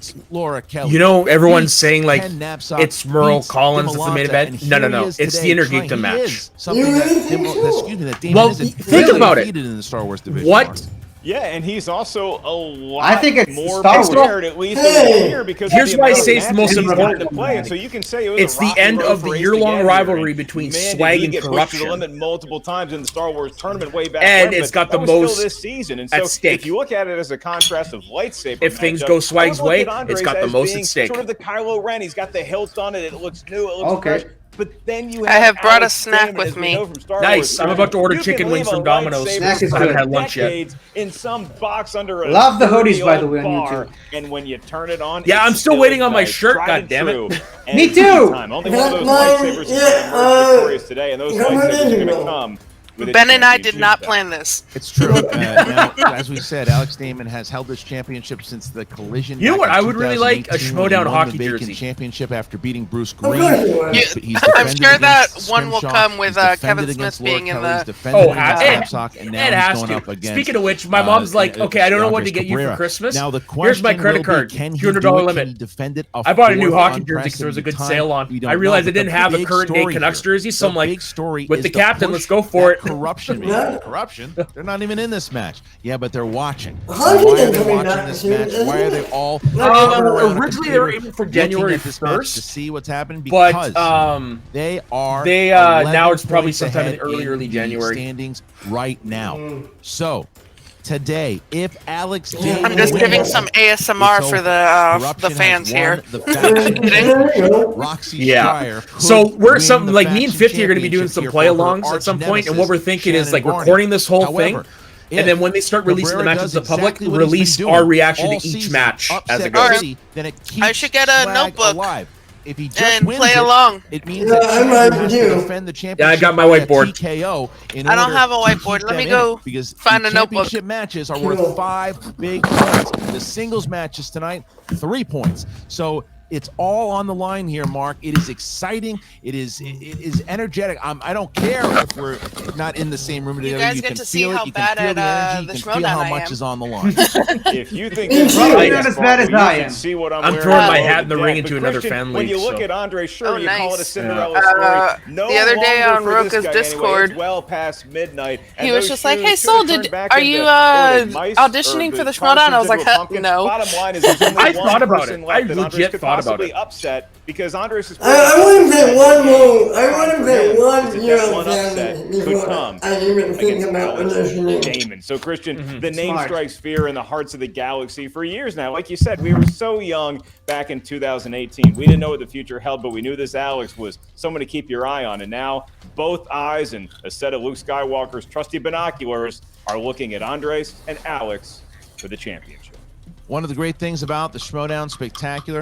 beats Laura Kelly. You know, everyone's saying like Ken Knapsack it's Merle beats Collins that's the main Dimolanta, event. and No, here no, he no. is It's today the trying- Intergeekdom he match. is something that Damon Well, isn't. think about it. Defeated in the Star Wars division. What? Mark. Yeah, and he's also a lot I think it's more Star Wars. prepared, at least over here, because Here's of the why I amount say of it's the most matches he's important gotten to play. And so you can say it was It's a the rocky end road of for the race to year-long get rivalry here. between Man, Swag did he and get pushed to Corruption. the limit multiple times in the Star Wars tournament way back And when, it's but got the that was most still this season. And at so stake. if you look at it as a contrast of lightsaber, If things matchup, go Swag's I would look way, at Andres it's got the as most at being stake. Sort of the Kylo Ren. He's got the hilt on it. It looks new. It looks Okay. fresh. But then you I have brought a Alex snack Damon, with as we me. know from Star Nice. Wars. I'm about to order You can chicken wings leave a from Domino's. lightsaber Snack is for good. I haven't had lunch yet. decades in some box under a Love the dirty hoodies, by the old way, on bar, YouTube. and when you turn it on, Yeah, it's I'm still waiting on my exciting. shirt, Tried and goddammit. true. Me And too. time. Only one of those lightsabers is going to emerge victorious today, and those lightsabers are going to come with a Ben and I did championship not belt. plan this. It's true. Now, as we said, Alex Damon has held this championship since the collision. You know back what? in I would really like a 2018 when he Schmoedown won hockey the vacant jersey. championship after beating Bruce Green. I'm defended sure that against one will Scrimshaw. come with He's defended Kevin against Smith Laura being in Kelly. He's the. defended against it- Knapsack, and now It he's has going to. up against. Speaking of which, my mom's like, okay, I don't know what to get you for Cabrera. Christmas. Now the Here's my question credit will card, be, can he $200 do it? limit. Can he defend it? I bought a new fourth hockey jersey because there was a good unprecedented sale time? on. We don't I realized know, I didn't but the have a big current day story Canucks here- jersey, so I'm the like, big story with is the to captain, push let's go for that it. Corruption, corruption. They're not even in this match. Yeah, but they're watching. How Why did are they they come in watching that this soon? match? Why are they all Originally they were aiming for January looking at this match 1st, to see what's happening? but, Because they are now it's 11 probably points sometime in ahead early the January. standings right now. So today, if Alex Damon I'm just giving some ASMR it's for over. the fans here. The faction. Roxy Yeah. Schreier So could we're win something the like me and faction 50 are going to be doing championship some here play for her alongs at some point, and what we're arch-nemesis, thinking is like Shannon recording this whole However, thing, and then when they start releasing the Cabrera matches to does the public, exactly what he's been release doing our reaction all to each season, match as upset it goes. City, then it keeps I should get a Swag notebook alive. If he just and wins play it, along. it means Yeah, that I Shannon might has do. to defend the championship. Yeah, I got my by a whiteboard. TKO in I don't order have a to whiteboard. keep Let me them go in it, because find the a notebook. championship matches are worth 5 big points. The singles matches tonight, 3 points. So it's all on the line here, Mark. It is exciting. It is energetic. I don't care if we're not in the same room together. guys You get can to see feel it. how You can bad feel at, the energy. the You can feel Schmoedown how I much am. is on the line. If you think You're this probably is not as bad as you I should am. see what I'm I'm wearing throwing my below hat in the deck. ring But into another Christian, fan when league, you look so- at Andre's shirt, Oh, you call it a nice. Cinderella story. No the other day longer on for this Roka's guy Discord, anyway. It's well past midnight. And he was those just like, shoes "Hey, should Soul, have turned back are into, you what are they, mice auditioning or for the parsons Schmoedown?" I was like, into a pumpkin? no. Bottom line is there's only I one thought about person it. left I that Andres legit could thought about possibly it. upset because Andres is I want to play one more. I want to play one Is it year that of one upset family could before come I even think against about Alex auditioning. Damon. So, Christian, the name Smart. strikes fear in the hearts of the galaxy for years now. Like you said, we were so young back in 2018. We didn't know what the future held, but we knew this Alex was someone to keep your eye on. And now both eyes and a set of Luke Skywalker's trusty binoculars are looking at Andres and Alex for the championship. One of the great things about the Schmoedown Spectacular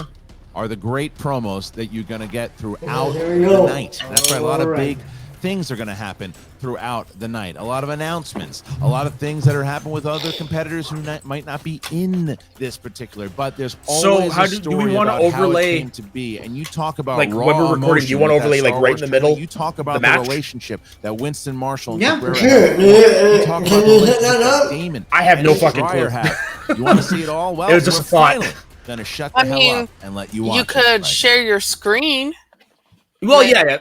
are the great promos that you're going to get throughout Here we the go. night. That's right. A lot of All right. big things are going to happen throughout the night. A lot of announcements, a lot of things that are happening with other competitors who might not be in this particular. But there's So always how a do story we wanna about how it overlay- came to be. And you talk about Like, raw when we're recording, do you emotion wanna with that overlay, like, Star right Wars in the middle tournament. You talk about the the match? relationship that Winston Marshall and Yeah. Cabrera Sure. have. You talk Can about you the hit that relationship up? that Damon I have and no fucking Schreier clue. have. You want to see it all? Well, It was just we're a thought. finally gonna shut the I hell mean, up and let you watch. You it could right share your screen. Well, yeah.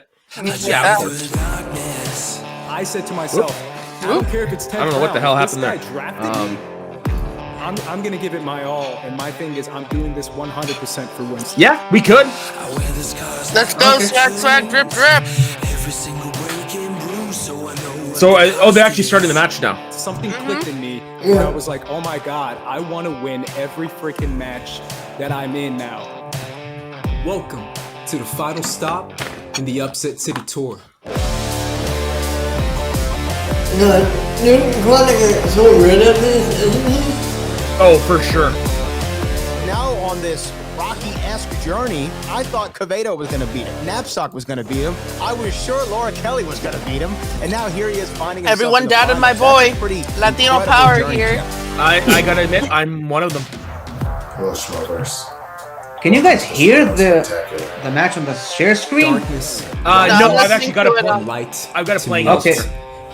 Yeah. I said to myself, I don't care if it's 10 I don't know what the hell happened there. I'm going to give it my all, and my thing is I'm doing this 100% for Winston. Yeah, we could. Let's go, swag, drip, drip. So, they're actually starting the match now. Something clicked in me where I was like, oh my God, I want to win every freaking match that I'm in now. Welcome to the final stop in the Upset City Tour. You're going to get so rid of this, isn't he? Oh, for sure. Now on this Rocky-esque journey, I thought Quevedo was going to beat him. Knapsack was going to beat him. I was sure Laura Kelly was going to beat him. And now here he is finding himself Everyone in the doubted my finals. That's boy. a pretty Latino incredible power journey, here. Jeff. I gotta admit, I'm one of them. Hello, Smokers. Can you guys hear the match on the share screen? Darkness, No, I've listening actually got to a it on- light. I've got a to playing me. Okay.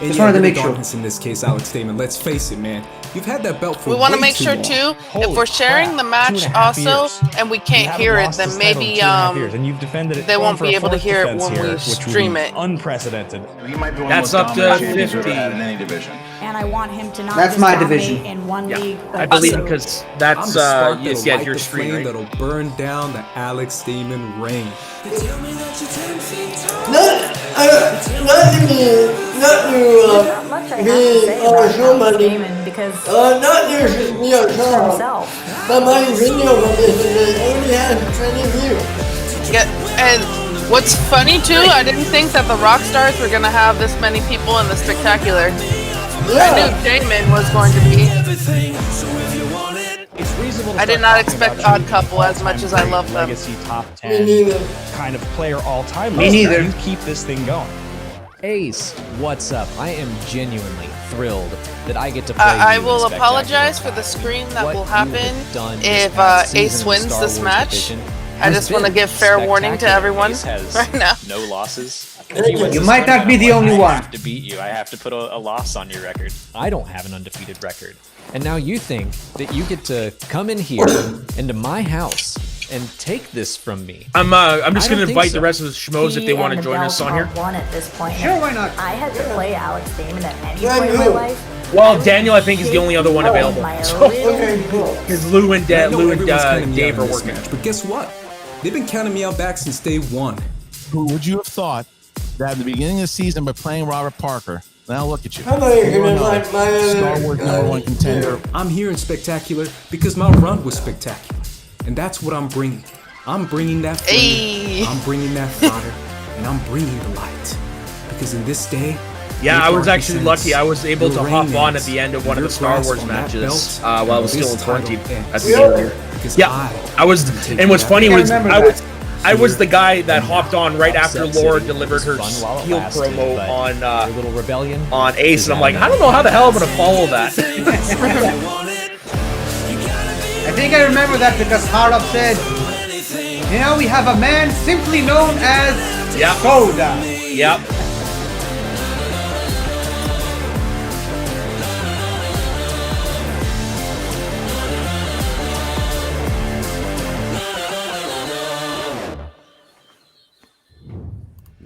And Just wanted to make sure. regardless in this case, Alex Damon, let's face it, man. You've had that belt for We want to way make too sure long. too, if we're sharing the match also, and we can't hear it, then maybe and you've defended it they won't for a be able to fourth hear it defense when here, we which would stream be it. unprecedented. He might be one That's of the most up to dominant champions we've 50. ever had in any division. And I want him to not That's just my dominate division. in one league. But I believe also- because I'm that's the spark yes, that'll yeah, light your the stream, flame right? that'll burn down the Alex Damon reign. Not Not much I have to say about Alex somebody, Damon because not just, himself. but my video of this is only has 20 views. Yeah, and what's funny too, I didn't think that the rock stars were gonna have this many people in the Spectacular. I knew Damon was going to be. I did not expect Odd Couple as much as I love them. Legacy top Me 10 neither. kind of player all time. Me neither. You keep this thing going. Ace, what's up? I am genuinely thrilled that I get to play I you in will Spectacular apologize for the Tag. screen that What will you happen have done this if past season Ace in the wins Star this Wars match. division I has just want to been give fair warning to spectacular. everyone Ace has right now. no losses. You might not be the only one. I have to beat you. I have to put a loss on your record. I don't have an undefeated record. And now you think that you get to come in here into my house and take this from me. I'm just I gonna don't think invite so. the rest of the schmoes if they want to join us on here. One at this point. Sure, why not? I had to play Alex Damon at any point in my life. Well, Daniel, I think, is the only other one available. Okay, cool. Because Lou and I know Lou and everyone's counting me out Dave in are this working. match, but guess what? They've been counting me out back since day one. Who would you have thought that at the beginning of the season by playing Robert Parker? Now look at you. How about you give me 4-0, my Star Wars #1 contender. I'm here in Spectacular because my run was spectacular. And that's what I'm bringing. I'm bringing that flame, Hey. I'm bringing that fire, and I'm bringing the light. Because in this day, Yeah, your I was dark actually descendants, lucky. I was able to your hop reign on ends, at the end of one of your the Star grasp Wars on that matches belt, while I was this still in title quarantine ends. at the beginning of the year. Because Yeah, I was, taking and what's that funny I was remember I was the guy that hopped on right after Upset Laura City delivered her was fun while it heel lasted, promo but on your little rebellion on Ace, is and I'm like, out. I don't know how the hell I'm gonna follow that. I think I remember that because Hardop said, you know, we have a man simply known as Yep. Soda. Yep.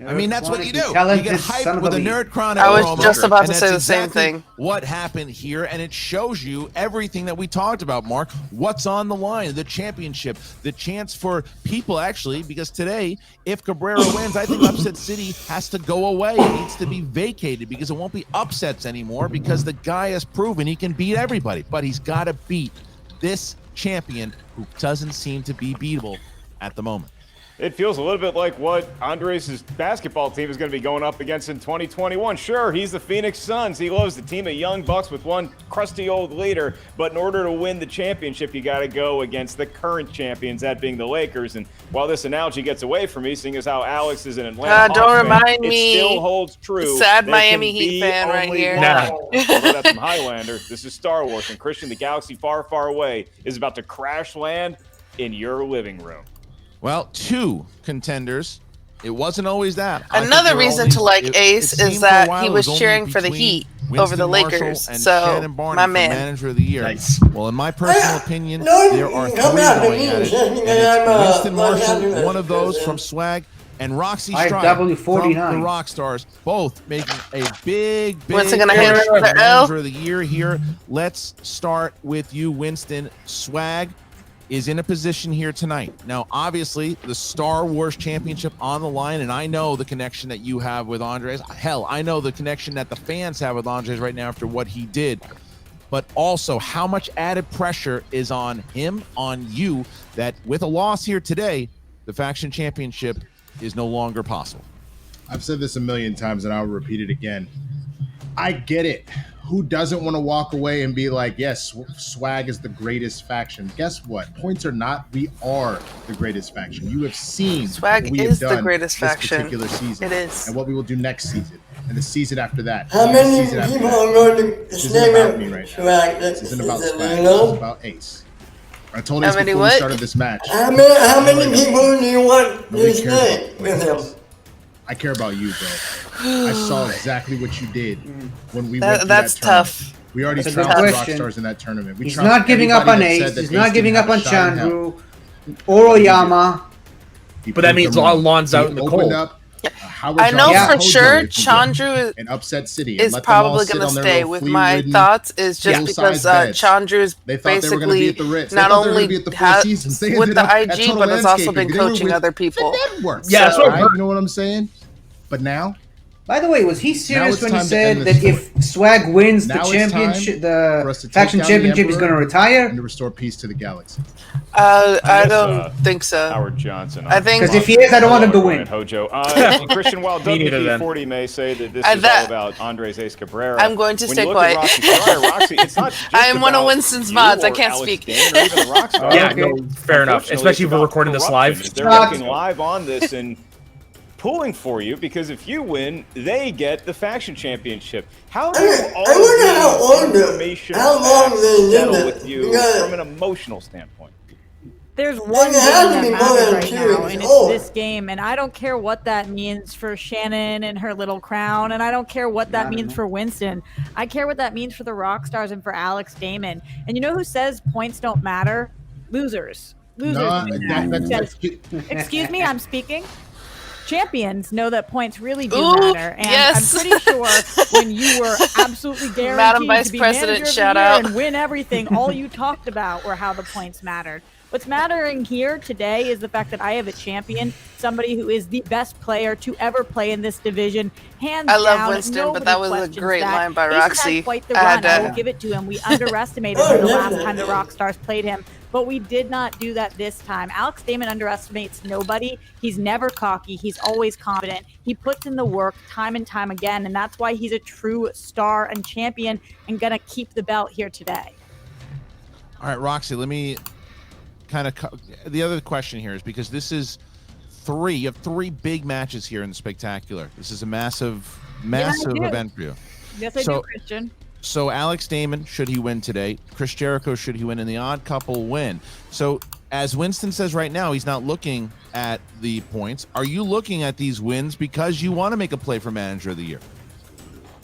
I mean, that's what you do. You Challenge get this son hyped of with a a bee. Nerd Chronic I was promo, just about and to say that's the same exactly thing. What happened here, and it shows you everything that we talked about, Mark. What's on the line? The championship, the chance for people, actually, because today, if Cabrera wins, I think Upset City has to go away. It needs to be vacated because it won't be upsets anymore because the guy has proven he can beat everybody, but he's got to beat this champion who doesn't seem to be beatable at the moment. It feels a little bit like what Andres' basketball team is going to be going up against in 2021. Sure, he's the Phoenix Suns. He loves the team of young bucks with one crusty old leader. But in order to win the championship, you got to go against the current champions, that being the Lakers. And while this analogy gets away from me, seeing as how Alex is an Atlanta Don't Hawks fan, remind me. it still holds true. Sad There Miami can Heat be fan right only here. one. Nah. Although that's from Highlander. This is Star Wars, and Christian, the galaxy far, far away, is about to crash land in your living room. Well, two contenders. It wasn't always that. I think Another there were reason only- to like it Ace seemed is for a that while he it was only cheering for the between Heat Winston over the Marshall Lakers. and So, Shannon Barney my for man. Manager of the Year. Nice. Well, in my personal opinion, No, there are three come out to going me at it. and And say I'm, it's Winston like, Marshall, I'm- one of those from Swag, and Roxy Stripe from IW49. the Rockstars, both making a big Winston gonna hit push her for with the L? Manager of the Year here. Let's start with you, Winston. Swag is in a position here tonight. Now, obviously, the Star Wars Championship on the line, and I know the connection that you have with Andres. Hell, I know the connection that the fans have with Andres right now after what he did. But also, how much added pressure is on him, on you, that with a loss here today, the Faction Championship is no longer possible. I've said this a million times and I'll repeat it again. I get it. Who doesn't want to walk away and be like, yes, Swag is the greatest faction? Guess what? Points or not, we are the greatest faction. You have seen Swag what we is have the done greatest this faction. particular season. It is. And what we will do next season and the season after that. How and the many season after people that. are going to This isn't name about me it right now. Swag? This isn't about Swag. You This is know? about Ace. I told How Ace many before we what? started this match. How many people do you want Nobody to cares stay about with points. him? I care about you, bro. I saw exactly what you did when we went through That's that tournament. tough. We already That's a trounced good the question. Rockstars in that tournament. We He's trounced not giving up everybody on that said Ace. that He's Ace not didn't giving have up a on shot in hell. Chandru. Oroyama. He But that proved means them wrong. Lon's out in the He opened cold. up Howard I know Johnson for Hojo sure if you will, Chandru in Upset City and is let them all probably sit going to on their stay. little With flea my ridden thoughts is just full-size because beds. Chandru's They thought they were going to be basically at the Ritz. They not thought they were going only to be at the Four ha- Seasons. They with ended the up at IG, Total but has also Landscaping. been They were coaching with other people. the network. Yeah, that's what I've heard. You know what I'm saying? But now, By the way, was he Now serious it's when he time to said end that this if Swag wins the Now it's championship, time for us to the take faction down the championship, he's Emperor going to retire? and to restore peace to the galaxy. I guess, don't think so. Howard Johnson. I think- 'Cause if he is, I don't want him to win. Hojo. Christian, while Me neither, then. WP40 may say that this is all about Andres Ace Cabrera, I'm going to when stay you look at quiet. Roxy Fryer, Roxy, it's not just I am one of about Winston's you mods. I or can't Alex speak. Dane or even the Rockstar. Yeah, no, fair enough. Unfortunately, Especially if it's we're about recording this corruption. live. They're working live on this and pulling for you because if you win, they get the faction championship. How do all of these information settle with you from an emotional standpoint? There's one game that matters right now, and it's this game. And I don't care what that means for Shannon and her little crown, and I don't care what that means for Winston. I care what that means for the Rockstars and for Alex Damon. And you know who says points don't matter? Losers. Losers. No, do that's Excuse me, I'm speaking. Champions know that points really do Ooh, matter, and yes. I'm pretty sure when you were absolutely guaranteed Madam Vice to be President, manager of the shout year out. and win everything, all you talked about were how the points mattered. What's mattering here today is the fact that I have a champion, somebody who is the best player to ever play in this division, hands I love down. Winston, Nobody but that was a questions great that. line by Ace has Roxy. had quite the I run. had I to- will give it to him. We underestimated him the last time the Rockstars played him, but we did not do that this time. Alex Damon underestimates nobody. He's never cocky. He's always confident. He puts in the work time and time again, and that's why he's a true star and champion and gonna keep the belt here today. All right, Roxy, let me kind of the other question here is because this is you have three big matches here in the Spectacular. This is a massive event for you. Yes, I do, Christian. So Alex Damon, should he win today? Chris Jericho, should he win? And the Odd Couple win. So as Winston says right now, he's not looking at the points. Are you looking at these wins because you want to make a play for Manager of the Year?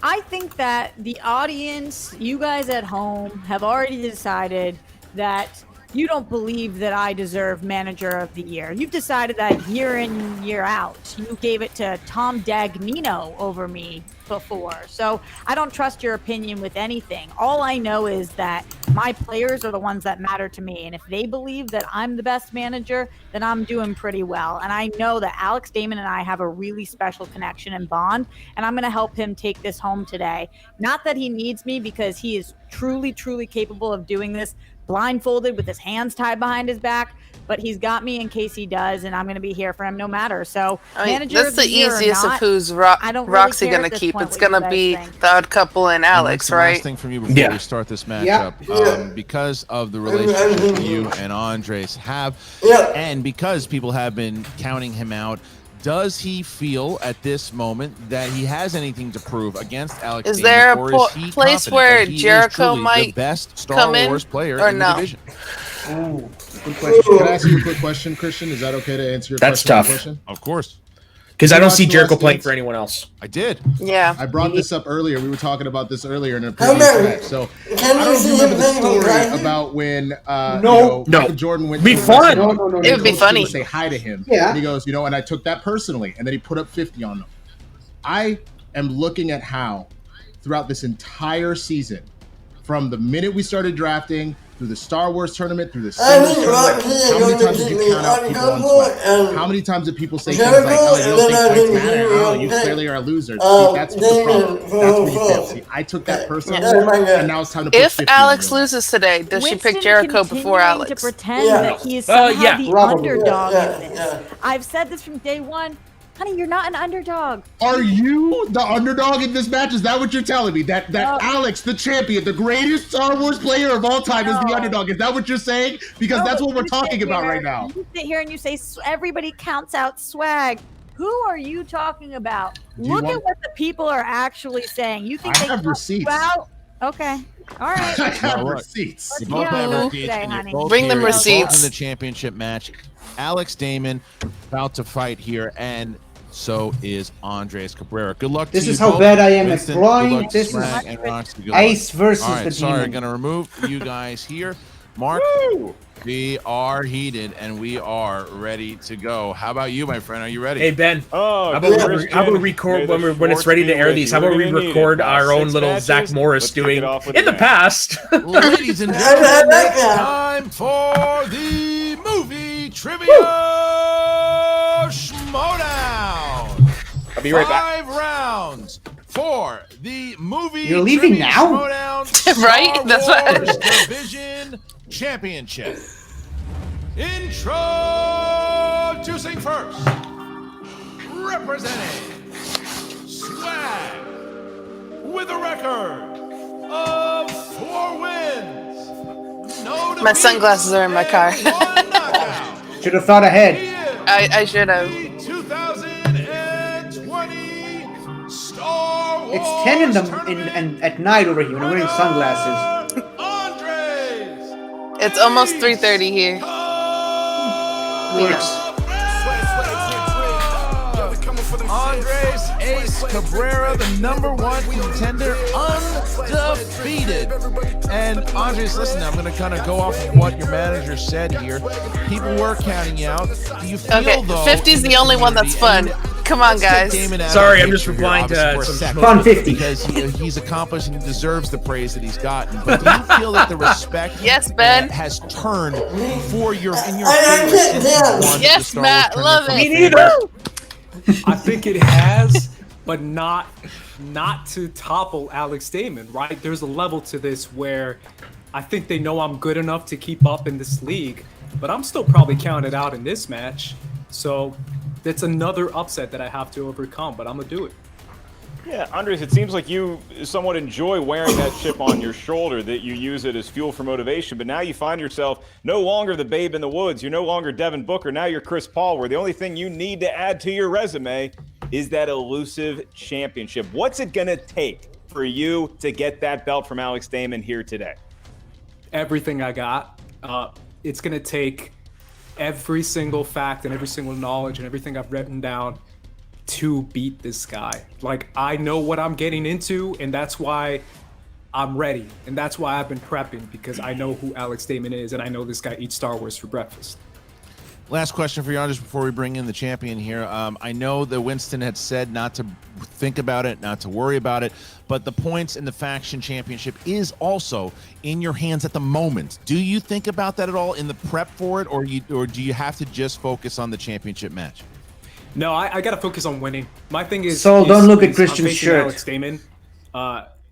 I think that the audience, you guys at home, have already decided that you don't believe that I deserve Manager of the Year. You've decided that year in, year out. You gave it to Tom Dagnino over me before. So I don't trust your opinion with anything. All I know is that my players are the ones that matter to me. And if they believe that I'm the best manager, then I'm doing pretty well. And I know that Alex Damon and I have a really special connection and bond. And I'm going to help him take this home today. Not that he needs me, because he is truly, truly capable of doing this blindfolded with his hands tied behind his back, but he's got me in case he does, and I'm going to be here for him no matter. So I mean, Manager that's of the the Year or easiest not, of who's I don't really Roxy care gonna at this keep. point It's what you gonna guys be think. the Odd Couple and Alex, Winston, last right? thing from you before we start this matchup, because of the relationship you and Andres have, and because people have been counting him out, does he feel at this moment that he has anything to prove against Alex Is Damon, there a or is he place confident where that he is Jericho truly might the best Star come in, Wars player or in the no? division? Ooh, good question. Can I ask you a quick question, Christian? Is that okay to answer your That's question? tough. Question? Of course. Because I don't see Watch the Jericho last playing games. for anyone else. I did. Yeah. I brought this up earlier. We were talking about this earlier in a previous match. So I don't know if you remember the story about when Michael Jordan went Be to fun. It would be funny. to say hi to him. Yeah. And he goes, and I took that personally. And then he put up 50 on them. I am looking at how throughout this entire season, from the minute we started drafting, through the Star Wars tournament, through the singles tournament, how many times did you count out people on Swag? How many times did people say things like, oh, you don't think points matter? Oh, you clearly are a loser. See, that's the problem. That's where you fail. See, I took that personally, and now it's time to put If 50 on Alex you. loses today, does she Winston pick Jericho before continuing Alex? to pretend that he is somehow the underdog in this. I've said this from day one. Honey, you're not an underdog. Are you the underdog in this match? Is that what you're telling me? That Alex, the champion, the greatest Star Wars player of all time, is the underdog? Is that what you're saying? Because that's what we're talking about right now. You sit here and you say everybody counts out Swag. Who are you talking about? Look at what the people are actually saying. You think I they have count receipts. you out? Okay. All right. I have receipts. You both have receipts, today, and you're honey. both Bring them here. You're both receipts. in the championship match. Alex Damon about to fight here, and So is Andres Cabrera. Good luck to This you is how both. bad I am at Winston, drawing. good luck to This is Swag and Roxy. Good luck. Ace versus All right, the sorry, demon. gonna remove you guys here. Mark, we are heated and we are ready to go. How about you, my friend? Are you ready? Hey Ben, Oh, how about we record when it's ready to air these? How about we record our own little Zach Morris doing in the past? Ladies and gentlemen, it's time for the movie trivia Schmoedown. I'll be right back. 5 rounds for the movie. You're leaving trivia now? Schmoedown Right? Star That's what- Wars Division Championship. Introducing first, representing Swag with a record of 4 wins. No My sunglasses are in my car. Should have thought ahead. I should have. 2020 Star Wars. It's 10 at night over here when I'm wearing sunglasses. It's almost 3:30 here. Works. Andres Ace Cabrera, the #1 contender, undefeated. And Andres, listen, I'm going to kind of go off of what your manager said here. People were counting you out. Do you feel, Okay, though, 50's the only one that's fun. Come on, guys. Sorry, I'm just replying to some Fun 50. because he's accomplished and he deserves the praise that he's gotten. But do you feel that the respect Yes, Ben. has turned for your in your favor since you won the Yes, Star Matt, Wars love tournament it. from I think it has, but not to topple Alex Damon, right? There's a level to this where I think they know I'm good enough to keep up in this league, but I'm still probably counted out in this match. So that's another upset that I have to overcome, but I'm gonna do it. Yeah, Andres, it seems like you somewhat enjoy wearing that chip on your shoulder, that you use it as fuel for motivation, but now you find yourself no longer the babe in the woods. You're no longer Devin Booker. Now you're Chris Paul, where the only thing you need to add to your resume is that elusive championship. What's it going to take for you to get that belt from Alex Damon here today? Everything I got. It's gonna take every single fact and every single knowledge and everything I've written down to beat this guy. Like, I know what I'm getting into, and that's why I'm ready. And that's why I've been prepping, because I know who Alex Damon is, and I know this guy eats Star Wars for breakfast. Last question for you, just before we bring in the champion here. I know that Winston had said not to think about it, not to worry about it, but the points in the faction championship is also in your hands at the moment. Do you think about that at all in the prep for it, or do you have to just focus on the championship match? No, I gotta focus on winning. My thing is, So don't look at Christian's I'm facing shirt. Alex Damon.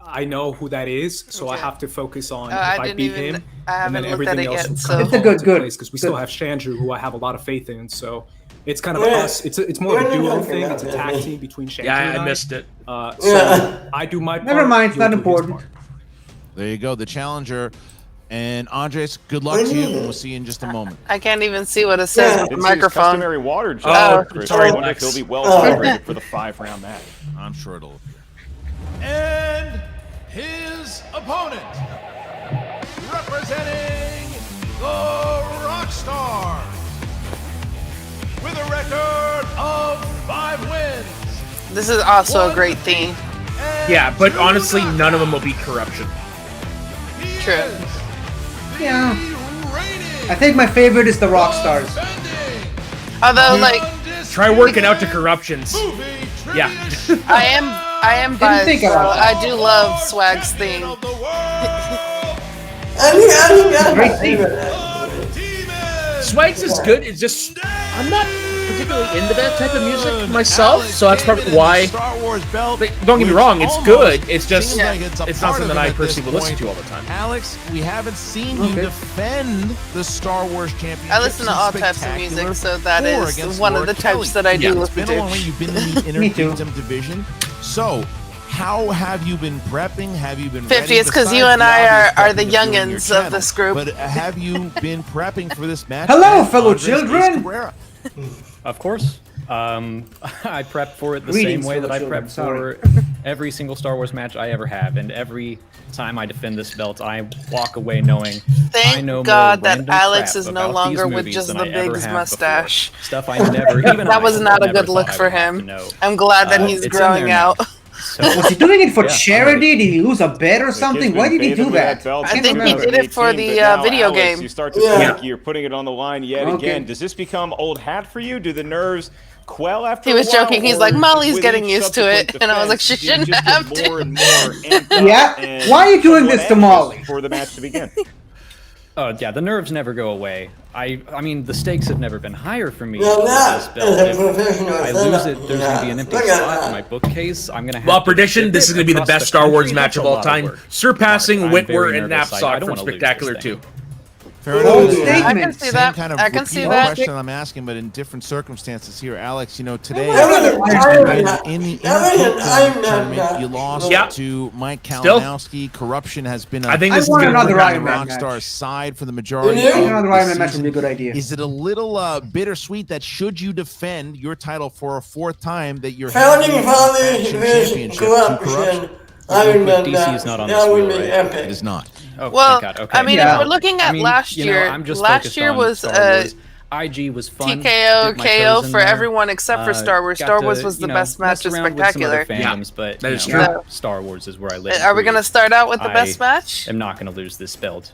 I know who that is, so I have to focus on if I I didn't beat even- him, I and then haven't looked at everything it else yet, will so- come It's a into good- place, because we still have Chandru, who I have a lot of faith in. So it's kind of Yeah. us. It's more of a Yeah, duo yeah, thing. yeah, It's a yeah. tag team between Chandru Yeah, and I missed it. So Yeah. I do my part. Never mind, it's you'll not do his important. part. There you go, the challenger. And Andres, good luck to you, and we'll see you in just a moment. I can't even see what it says with the It's his microphone. customary water Oh, jar, Chris. sorry, I wonder if Lex. he'll be well hydrated for the 5-round match. I'm sure it'll appear. And his opponent, representing the Rockstar, with a record of 5 wins. This is also a great theme. Yeah, but honestly, none of them will beat corruption. True. Yeah. I think my favorite is the Rockstars. Although, like, Try working out to corruptions. Yeah. I am biased, think so about that. I do love Swag's theme. Great theme. Swags is good. It's just I'm not particularly into that type of music myself, so that's probably why. Don't get me wrong, it's good. It's just it's not something that I personally will listen to all the time. Alex, we haven't seen you defend the Star Wars championship. I listen to all types of music, so that is one of the types that I do It's listen been a long to. way. You've been in the Me too. Interkingdom division. So, how have you been prepping? Have you been 50, ready? it's 'cause you Besides and the I obvious are the prepping of doing your youngins of channel, this group. But have you been prepping for this match? Hello, with fellow Andres children. Cabrera? Of course. I prep for it the Greetings, same way that I fellow prep children. for every single Star Wars match I ever have, and every time I defend this belt, I walk away knowing I know Thank God more that random Alex crap is no about longer these with movies just than the I ever big have mustache. before. Stuff I never even That was not a never good look thought I for would have to him. know. I'm glad that he's it's in growing there now. out. Was he doing it for Yeah, charity? Did he lose a bet or something? Why did he do that? I think he did it for the video game. You start to think you're putting it on the line yet again. Does this become old hat for you? Do the nerves quell after He was a while, joking. He's or like, Molly's with getting each used to it. subsequent And I was like, defense, she do you shouldn't just have get to. more and more amped up Yeah? and Why are you doing somewhat this to anxious Molly? for the match to begin? Oh yeah, the nerves never go away. I mean, the stakes have never been higher for me. Well, with that this belt. is a professional If I setup. lose it, there's gonna be an empty Look at spot that. in my bookcase. I'm gonna have Well, to prediction: ship this it is going to be the across best Star country. Wars match That's of a all lot time, work. surpassing I'm Whitwer very and nervous. I Knapsack don't from wanna lose Spectacular this 2. thing. Fair Bold enough. I can see Same that. kind of I can see repeating that. question I'm asking, but in different circumstances here. Alex, you know, today That was an Iron Man. in the That was an Iron Man tournament, match. you lost Yeah. to Mike Still? Kalinowski. Corruption has been I think this is want going to another bring Iron on Man Rockstar's match. side for the majority You of know? the Another Iron Man match season. would be a good idea. Is it a little bittersweet that should you defend your title for a fourth time that you're Founding handing the Fathers faction vs. championship to Corruption? Corruption. Iron Man DC match. is not on That this would wheel, be right? epic. It is not. Oh, Well, thank God. Okay. I mean, Yeah. if we're looking at last you know, year, I'm just last focused year on was Star Wars. IG was fun. TKO, Dipped my KO toes in for there. everyone except for Star Wars. Got Star to, Wars was the you know, best match mess of around with some other Spectacular. fandoms, but that is you know, true. Star Wars is where I live. Are we going to start out with the best I match? am not going to lose this belt.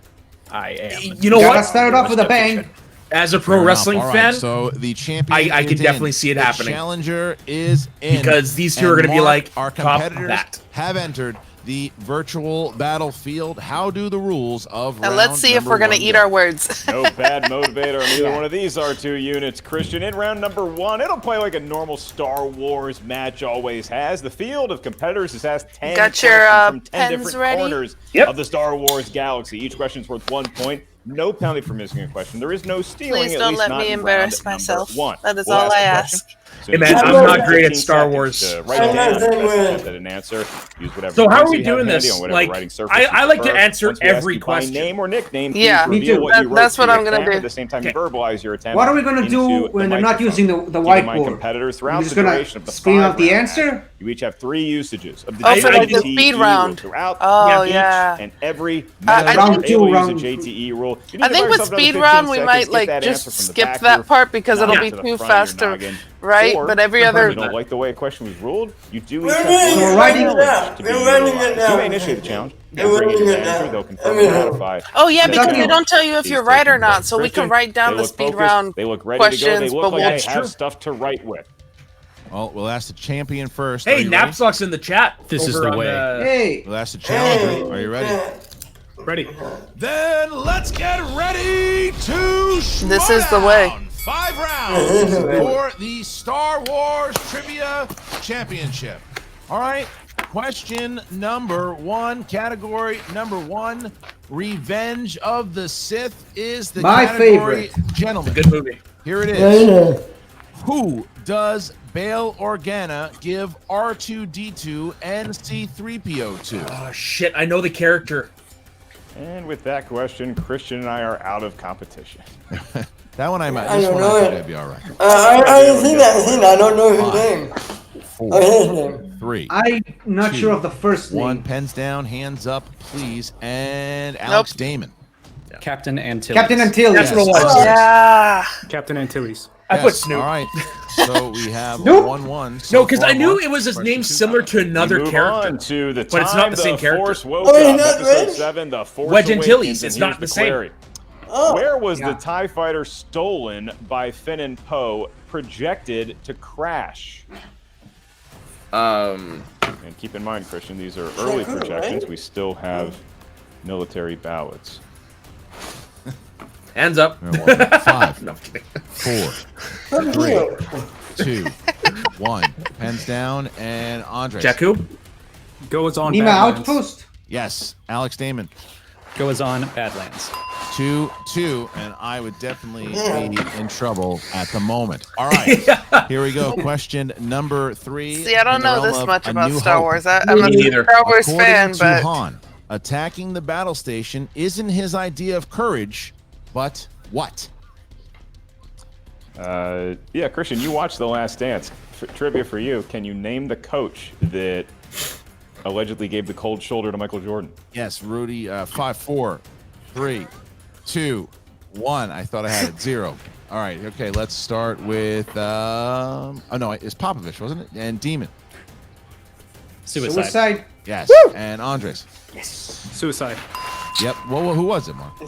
I am. You know Gotta what? start it off with a bang. As a pro Fair enough. wrestling All right, fan, so the champion I is can in. definitely see it The happening. Challenger is in Because these two are And gonna be Mark, like our top competitors that. have entered the virtual battlefield. How do the rules of And let's see if we're going to eat our words. No bad motivator on either one of these R2 units. Christian, in round number 1, it'll play like a normal Star Wars match always has. The field of competitors has asked 10 Got your, questions from 10 pens different ready? corners of the Star Wars galaxy. Each question's worth 1 point. No penalty for missing a question. There is no stealing. Please at don't least let not me in embarrass round myself. number 1. That is We'll all I the ask. question. Hey, man, Soon as I'm you not have great at 15 Star seconds Wars. to write I'm down not the saying best when. method and answer. Use whatever So how device are we you have doing handy this? on whatever Like, writing surface I you like to prefer. answer Once we ask every you by question. name or nickname, Yeah. please Me reveal too. what you wrote That's what to I'm your gonna camera do. At the same time, you Okay. verbalize your attempt. What are we gonna do into when the they're not microphone. using the Keep in mind, whiteboard? competitors We're throughout just the gonna duration of the scream out the 5-round answer? match, you each have 3 usages of the Oh, for like the JTE speed rule round. throughout Oh, each yeah. and every I match. round They two, will use round- a JTE rule. You need I to think buy with yourself another speed 15 round, we seconds, might get like that just answer from the skip back of that your- part because not it'll to be the too front of your fast to noggin. write. Or, But every if other. you don't like the way a question was ruled, you do each We're have running one it writing down. challenge to be We're running it utilized. down. You may initiate the challenge. We're You bring it to running the it manager, down. they'll confirm I mean, and ratify. Oh yeah, said because they challenge. don't tell you if He's you're right or taking not, so we Christian, can write down they the look speed focused, round They look ready to go. They questions, look but like we'll. they have stuff to write with. Well, we'll ask the champion first. Are Hey, you ready? Knapsack's in the chat. This is over the on way. Hey. We'll ask the challenger. Are you ready? Ready. Then let's get ready to This is the way. Schmoedown. 5 rounds for the Star Wars Trivia Championship. All right. Question number 1, category number 1, Revenge of the Sith is the My category. favorite. Gentlemen, Good movie. here it Yeah, is. yeah. Who does Bail Organa give R2-D2 and C-3PO to? Oh shit! I know the character. And with that question, Christian and I are out of competition. That one I might. I This don't one know I it. think I'd be all right. I didn't see that. I don't know his name. 4, Oh, his name. 3, I'm not 2, sure of the first 1. name. Pens down, hands up, please. And Alex Damon. Captain Antilles. Captain Antilles. That's what it was. Yeah. Captain Antilles. I Yes, put Snoop. All right. So we have Nope. 1-1. No, because I knew Mark. it was his Question name 2. similar to another Move character. on to the But it's time not the same character. Force woke Oh, he's up, not episode Wedge? 7, The Force Wedge Awakens, Antilles, and it's not here's the same. query. Oh. Where was Yeah. the TIE fighter stolen by Finn and Poe projected to crash? And keep in mind, Christian, these are early Vancouver, projections. right? We still have military ballots. Hands up. 5, No, I'm kidding. 4, 3, 2, 1. Pens down, and Andre. Jakku. Goes on Nima Badlands. Outpost. Yes, Alex Damon. Goes on Badlands. 2-2, and I would definitely be in trouble at the moment. All right, here we go. Question number 3. See, I don't in the know realm this of much A about New Star Hope. Wars. I'm a Me neither. Star Wars According fan, to but Han, attacking the battle station isn't his idea of courage, but what? Yeah, Christian, you watched The Last Dance. Trivia for you. Can you name the coach that allegedly gave the cold shoulder to Michael Jordan? Yes, Rudy. 5, 4, 3, 2, 1. I thought I had it. 0. All right. Okay. Let's start with. Oh no, it's Popovich, wasn't it? And Demon. Suicide. Yes. Woo! And Andres. Yes. Suicide. Yep. Well, who was it, Mark?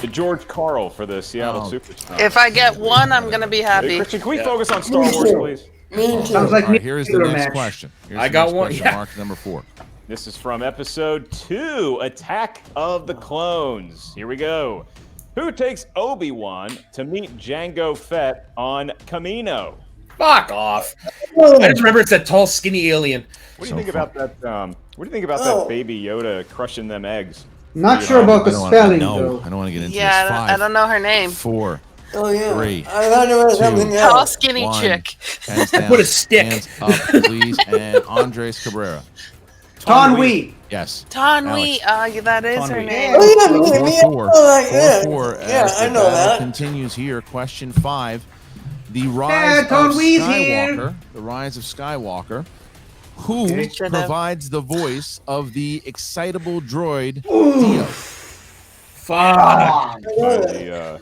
The George Carl for the Seattle Supersonics. If I get one, I'm gonna be happy. Hey, Christian, can we focus on Star Wars, please? Sounds like All right, here's the next match. question. Here's I the got next one. question, Yeah. Mark, number 4. This is from episode 2, Attack of the Clones. Here we go. Who takes Obi-Wan to meet Jango Fett on Camino? Fuck off. I just remember it's that tall, skinny alien. What do you think about that? What do you think about that Baby Yoda crushing them eggs? Not sure about the spelling, though. I don't want to get into Yeah, this. 5, I don't know her name. 4, Oh yeah. 3, I thought it was something 2, else. Tall, skinny 1. chick. Hands down. Put a stick. Hands up, please. And Andres Cabrera. Tonwi. Yes. Tanwi. Alex. Yeah, that is her Oh name. yeah, me 4, like that. 4, Yeah, as I the know battle that. continues here. Question 5. The rise of Tonwi's Skywalker. here. The rise of Skywalker. Who Should've. provides the voice of the excitable droid Dio? Fuck. The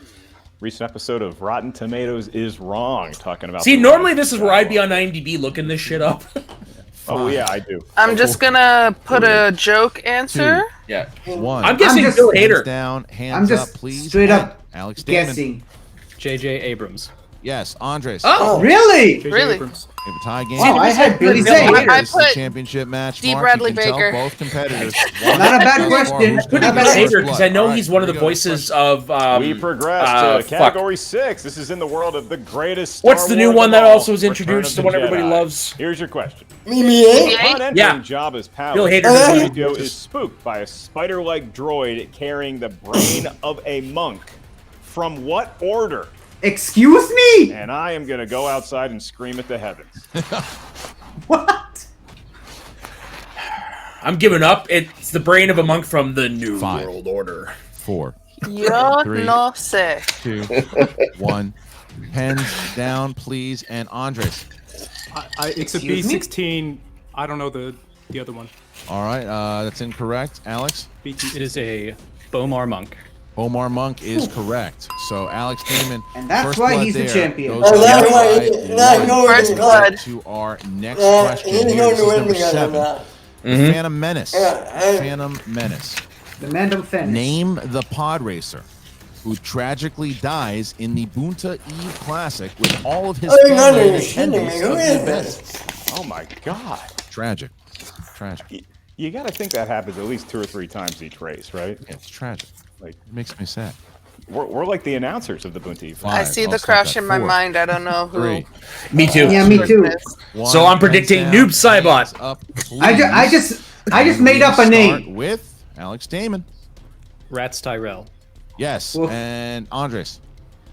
recent episode of Rotten Tomatoes is wrong, talking about. See, the normally rise this of is where I'd be Skywalker. on IMDb looking this shit up. Oh yeah, I do. I'm just gonna put a joke answer. Yeah. 1. I'm guessing just- Bill Hands Hader. down, hands I'm just up, please. straight up Alex Damon. guessing. J.J. Abrams. Yes, Andres. Oh, Really? J.J. Really? Abrams. We have a tie game. Wow, I had Billy Bill Zane. Hader. I This is the put championship match. D. Mark. Bradley You can tell Baker. both competitors. Not a bad Thus far, question. who's Put gonna in be Bill first Hader because I blood? know All he's right, one of here the we go. voices of. We progress to fuck. category 6. This is in the world of the greatest. Star What's the new Wars one of that all, also was Return introduced of to the what everybody Jedi. loves? Here's your question. Mimi, Upon entering Yeah. Jabba's palace, Bill Hader. Pinocchio is spooked by a spider-like droid carrying the brain of a monk. From what order? Excuse me? And I am going to go outside and scream at the heavens. What? I'm giving up. It's the brain of a monk from the New 5, World Order. 4, Yo 3. no sé. 2, 1. Pens down, please. And Andres. It's a Excuse me? B-16. I don't know the other one. All right, that's incorrect. Alex? BT. It is a Bomar monk. Omar Monk is correct. So Alex Damon, And that's first why blood he's the there champion. goes Oh, that's to why by he's not one. going First to blood. To our next Yeah, question. he's Here, going this to is win number because of 7. that. Phantom Menace. Yeah, Phantom Menace. The Mandem Fence. Name the pod racer who tragically dies in the Bunta Eve Classic with all of his Oh, you're not family in even shitting me. attendance Who of the is event. this? Oh my God. Tragic. Tragic. You got to think that happens at least 2 or 3 times each race, right? Yeah, it's tragic. Like, It makes me sad. we're like the announcers of the Bunty. I see the crash in my mind. I don't know who. 3. Me too. Yeah, me too. So I'm predicting Noob Saibot. I just made up a name. With Alex Damon. Rats Tyrell. Yes. Oof. And Andres.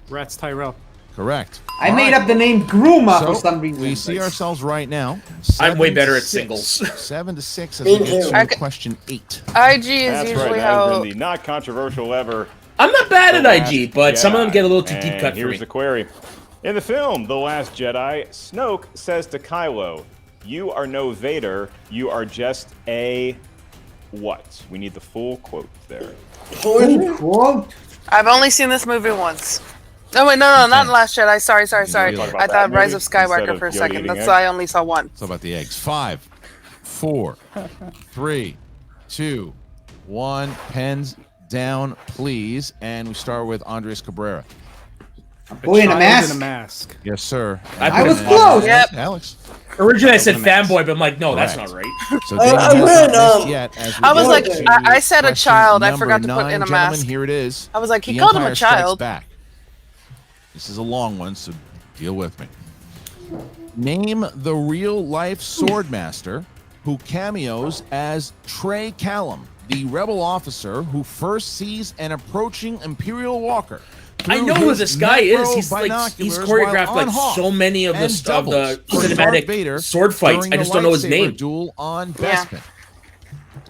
Rats Tyrell. Correct. I made up the name Gruma So, for some reason. we see ourselves right now. I'm way better at 7-6. singles. 7-6 as Me we get too. to question 8. IG is That's usually right. That has how. been the not controversial ever. I'm not bad at The Last IG, but some of them Jedi. get a little too deep And cut for here's me. the query. In the film The Last Jedi, Snoke says to Kylo, "You are no Vader. You are just a what?" We need the full quote there. Full quote? I've only seen this movie once. Oh wait, no, not Last Jedi. Sorry. really talk about I that thought Rise movie of Skywalker instead for a of Yoda second. eating That's eggs? why I only saw one. So about the eggs. 5, 4, 3, 2, 1. Pens down, please. And we start with Andres Cabrera. Boy in a Child mask? in a mask. Yes, sir. I was And close. Yep. Alex. Originally I said fanboy, but I'm like, no, that's Correct. not right. So Damon has read, not missed um, yet as we I was get like, to I said a question child. I number forgot to put 9. in a Gentlemen, mask. here it is. I was like, he The called him a Empire Strikes child. Back. This is a long one, so deal with me. Name the real-life swordmaster who cameos as Trey Callum, the rebel officer who first sees an approaching Imperial walker. I know who this guy is. He's like he's choreographed like so many of the cinematic sword fights. I just don't know his name. Duel on Yeah. Bespin.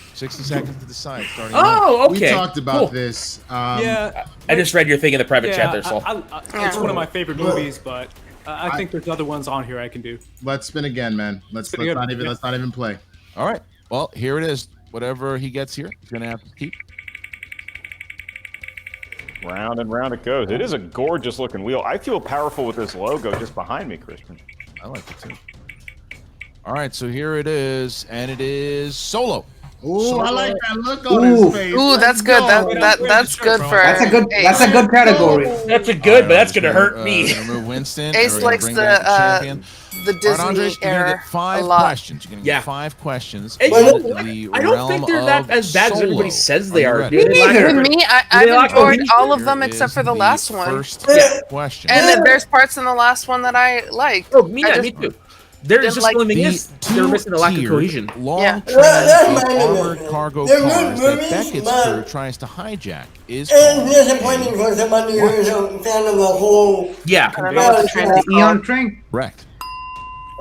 60 seconds to decide. Starting Oh, We okay. talked about Cool. this. Yeah, I just read your thing in the private chat yeah, there, so. it's one of my favorite movies, but I think there's other ones on here I can do. Let's spin again, man. Let's again. let's not even play. All right. Well, here it is. Whatever he gets here, he's gonna have to keep. Round and round it goes. It is a gorgeous looking wheel. I feel powerful with this logo just behind me, Christian. I like it too. All right, so here it is, and it is Solo. Ooh, I like that look on his face. Ooh, that's good. That's good for. That's a good category. That's a good, but that's gonna hurt me. Remove Winston. Ace likes the Disney Andres, you're gonna era get 5 a lot. questions. You're gonna get 5 questions. Hey, I don't think they're that as bad as everybody says they are. For me, I've enjoyed all of them except for the last one. First question. And then there's parts in the last one that I like. Oh, me too. There's just one thing is they're missing a lack of cohesion. Long train of armored cargo cars that Beckett's crew tries to hijack is It's disappointing for somebody who's a fan of the whole. Yeah. The Eon train? Correct.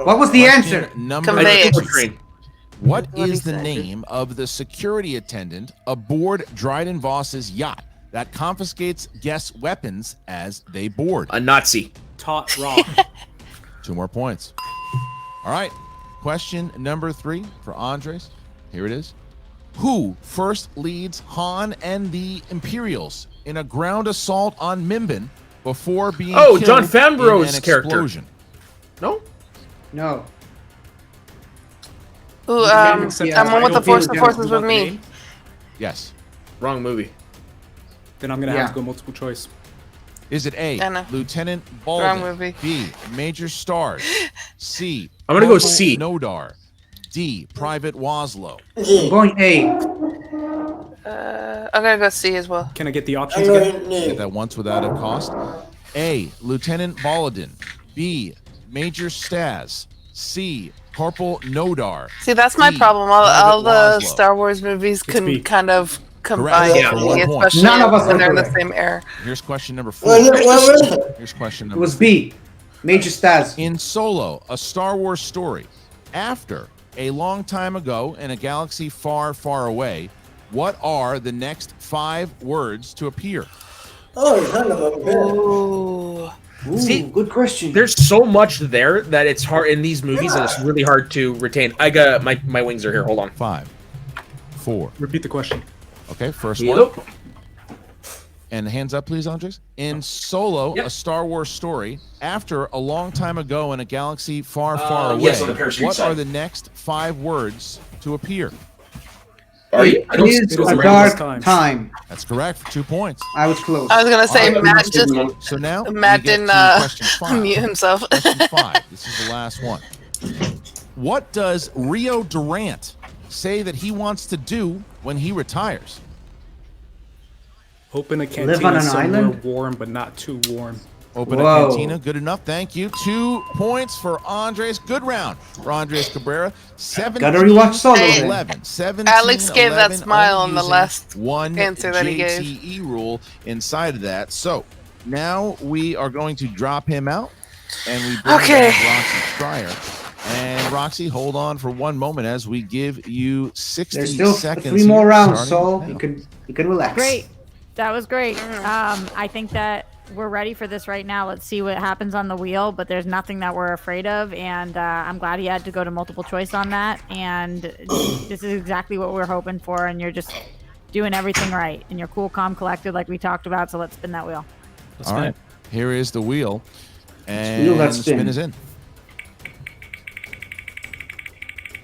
What was the answer? Number Conveyance. 6. What is the name of the security attendant aboard Dryden Voss's yacht that confiscates guests' weapons as they board? A Nazi. Taught wrong. 2 more points. All right. Question number 3 for Andres. Here it is. Who first leads Han and the Imperials in a ground assault on Mimban before being killed John Favreau's in an character. explosion? No? No. Ooh, I'm one with the Force. The Force is with me. Yes. Wrong movie. Then I'm gonna have to go multiple choice. Is it A, Anna. Lieutenant Wrong Baldwin, movie. B, Major Stars, C, I'm gonna go Corporal C. Nodar, D, Private Waslow? I'm going A. I'm gonna go C as well. Can I get the options again? Get that once without a cost. A, Lieutenant Baldwin, B, Major Staz, C, Corporal Nodar. See, that's my D, problem. All the Waslow. Star Wars movies B. can kind of combine, Yeah, for for 1 me, point. especially None of us when are they're in the correct. same era. Here's question number 4. Here's question It number was B. Major Staz. In Solo, a Star Wars story, after a long time ago in a galaxy far, far away, what are the next 5 words to appear? Oh, son of a bitch. Ooh. Ooh, See, good question. There's so much there that it's hard in these movies that it's really hard to retain. I got my wings are here. Hold on. 5, 4. Repeat the question. Okay, first Yep. one. And hands up, please, Andres. In Solo, Yep. a Star Wars story, after a long time ago in a galaxy far, far away, yes, on the parachute what side. are the next 5 words to appear? It is a dark time. That's correct for 2 points. I was close. I was gonna say All right, Matt just So now Matt we get didn't to question 5. mute himself. Question 5. This is the last one. What does Rio Durant say that he wants to do when he retires? Open a Live on cantina an somewhere island? warm, but not too warm. Open a Whoa. cantina. Good enough. Thank you. 2 points for Andres. Good round for Andres Cabrera. 17, Gotta rewatch Solo then. 11. 17, Alex gave that 11, smile only on the using last one answer that he gave. JTE rule inside of that. So now we are going to drop him out, and we bring Okay. back Roxy Stryer. And Roxy, hold on for one moment as we give you 60 There's still seconds. 3 more here, rounds, starting so now. you can relax. Great. That was great. I think that we're ready for this right now. Let's see what happens on the wheel, but there's nothing that we're afraid of, and I'm glad he had to go to multiple choice on that, and this is exactly what we're hoping for, and you're just doing everything right, and you're cool, calm, collected like we talked about, so let's spin that wheel. All right, here is the wheel, and Wheel that the spin spin. is in.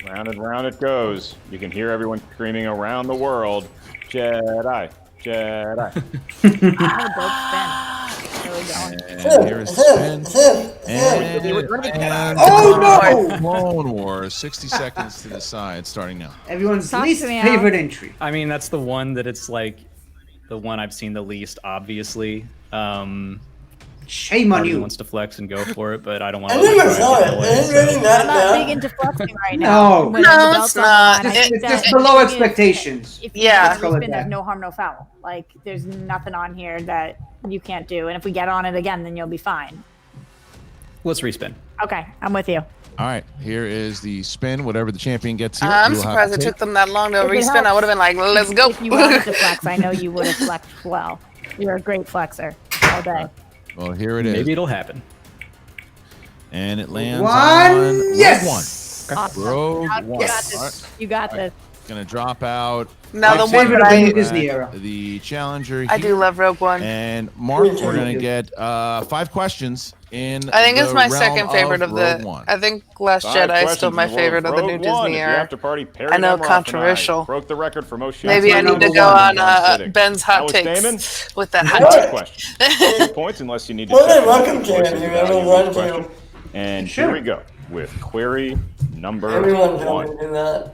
Round and round it goes. You can hear everyone screaming around the world, Jedi, Jedi. And here is the spin. And Oh, no! Clone Wars, 60 seconds to decide, starting now. Everyone's Talk to least me, favorite entry. I mean, that's the one that it's like the one I've seen the least, obviously. Shame on Marty you. wants to flex and go for it, but I don't want I to. never saw it. It's really not I'm not now. big into flexing right now. No. When No, the it's belt's on not. the line, I think It's that just below if you- expectations. If you Yeah. get Call it spin, there's that. no harm, no foul. Like, there's nothing on here that you can't do. And if we get on it again, then you'll be fine. Let's respin. Okay, I'm with you. All right, here is the spin. Whatever the champion gets here. I'm you'll have surprised to it take. took them that long to If it respin. I helps, would have been like, let's go. If you wanted to flex, I know you would have flexed well. You're a great flexer all day. Well, here it is. Maybe it'll happen. And it lands One. on Yes. Awesome. Rogue You One. got this. You got this. Gonna drop out. Now My the one favorite that of the new I, Disney era. The challenger. I do here. love Rogue One. And Mark, we're gonna get 5 questions in. I think it's the my realm second favorite of Rogue the. One. I think Last 5 Jedi is still questions my in the world favorite of the new Rogue One. Disney At the era. after party, Perry I know, Nemiroff controversial. and I broke the record for most shots. Maybe I my need to number go one. on Ben's hot Alex takes Damon? with that hot First take. question. 2 points unless you need to Well, check then, welcome the to voices it. of Everyone value of run each to question. him. And Sure. here we go with query number Everyone tell 1. me to do that.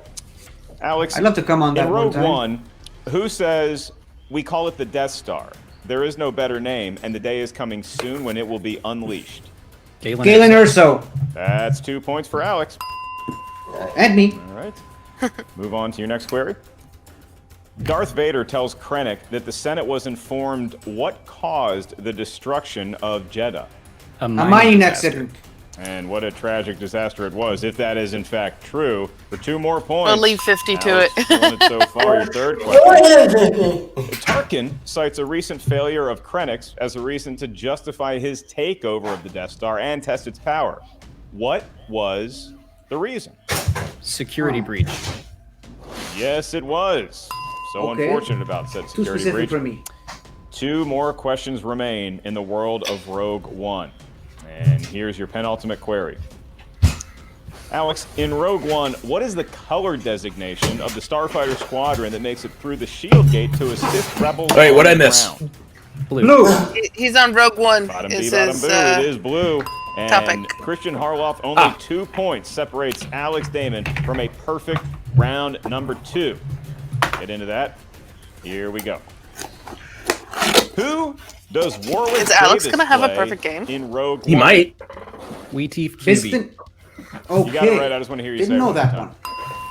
Alex, I'd love to come on that in one Rogue time. One, who says we call it the Death Star? There is no better name, and the day is coming soon when it will be unleashed. Galen Erso. That's 2 points for Alex. And me. All right. Move on to your next query. Darth Vader tells Krennic that the Senate was informed what caused the destruction of Jeddah. A mining disaster. accident. And what a tragic disaster it was, if that is in fact true. For 2 more points. I'll leave 50 to Alex it. killing it so far. Your third Go question. ahead, Vicky. Tarkin cites a recent failure of Krennic's as a reason to justify his takeover of the Death Star and test its power. What was the reason? Security breach. Yes, it was. So Okay. unfortunate about said Too security specific breach. for me. 2 more questions remain in the world of Rogue One. And here's your penultimate query. Alex, in Rogue One, what is the color designation of the Starfighter Squadron that makes it through the shield gate to assist rebels? Wait, what'd on I the miss? ground? Blue. He's on Rogue One. Bottom Is B, bottom his, boo. It is blue. And topic. Christian Harloff, only 2 points separates Alex Damon from a perfect round number 2. Get into that. Here we go. Who does Warwick Is Alex Davis gonna have a play perfect game? in Rogue He One? might. Weeteeth QB. Piston. Okay. You got it right. I just want to hear you say Didn't it know one that more time.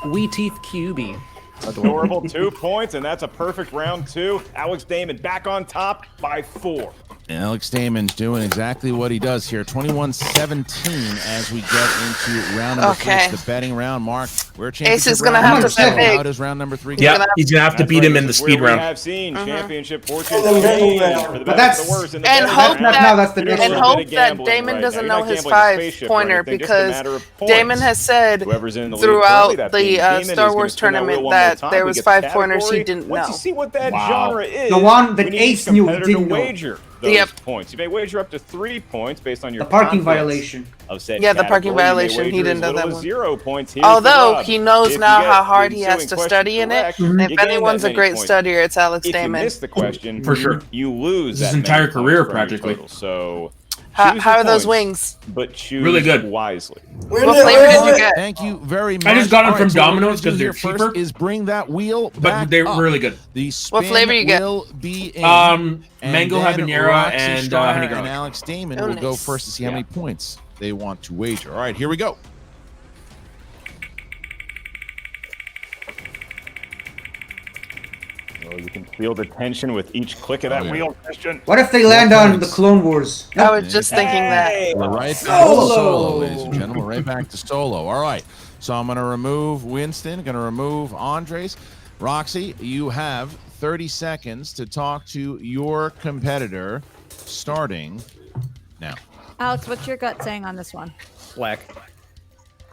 one. Weeteeth QB. Adorable. 2 points, and that's a perfect round 2. Alex Damon back on top by 4. Alex Damon's doing exactly what he does here. 21-17 as we get into round number 3. Okay. It's the betting round. Mark, we're Ace championship is gonna round have number to bet 2. big. How does round number 3 go? Yeah, he's gonna have to That's beat right, him in the this is speed where round. We have seen championship fortunes And the betting change round. for the But best, that's- the worst, in the And betting hope round. that, now that's the You're next doing and a one. bit hope of that gambling Damon right doesn't now. know You're not his gambling a spaceship or 5-pointer anything, just a because matter of points. Damon has said Whoever's in the lead currently, throughout that being the Damon, is Star gonna Wars spin that wheel tournament one more that time. there We was get 5 pointers category. he didn't Once know. you see what that Wow. genre is, The one that we need Ace each knew he competitor to didn't know. wager those Yep. points. You may wager up to 3 points based on your The parking confidence violation. of said Yeah, the parking category. You may violation, he wager didn't as know that little as one. 0 points. Here's the Although rub. he knows If you now get how hard the he has ensuing to question study in it, correct, and you if gain that anyone's a many great points. studier, it's Alex If Damon. you miss the question, For sure. you lose His that entire many career, points from your practically. total. So How choose are your those points, wings? But choose Really good. wisely. Where What did- flavor did you where- get? Thank you very much. I just got them All from so what we're Domino's gonna do 'cause they're here first cheaper. Is bring that wheel But back they're up. really good. The spin flavor you get? will be in. Mango and then habanero Roxy and Stryer honey and garlic. Alex Damon Oh, will go nice. first to see how many points they want to wager. All right, here we go. Oh, you can feel the tension with each click of that yeah. wheel, Christian. What if they land on the points. Clone Wars? I was just thinking that. We're right back to Solo. Solo, ladies and gentlemen. Right back to Solo. All right. So I'm going to remove Winston. Going to remove Andres. Roxy, you have 30 seconds to talk to your competitor, starting now. Alex, what's your gut saying on this one? Black.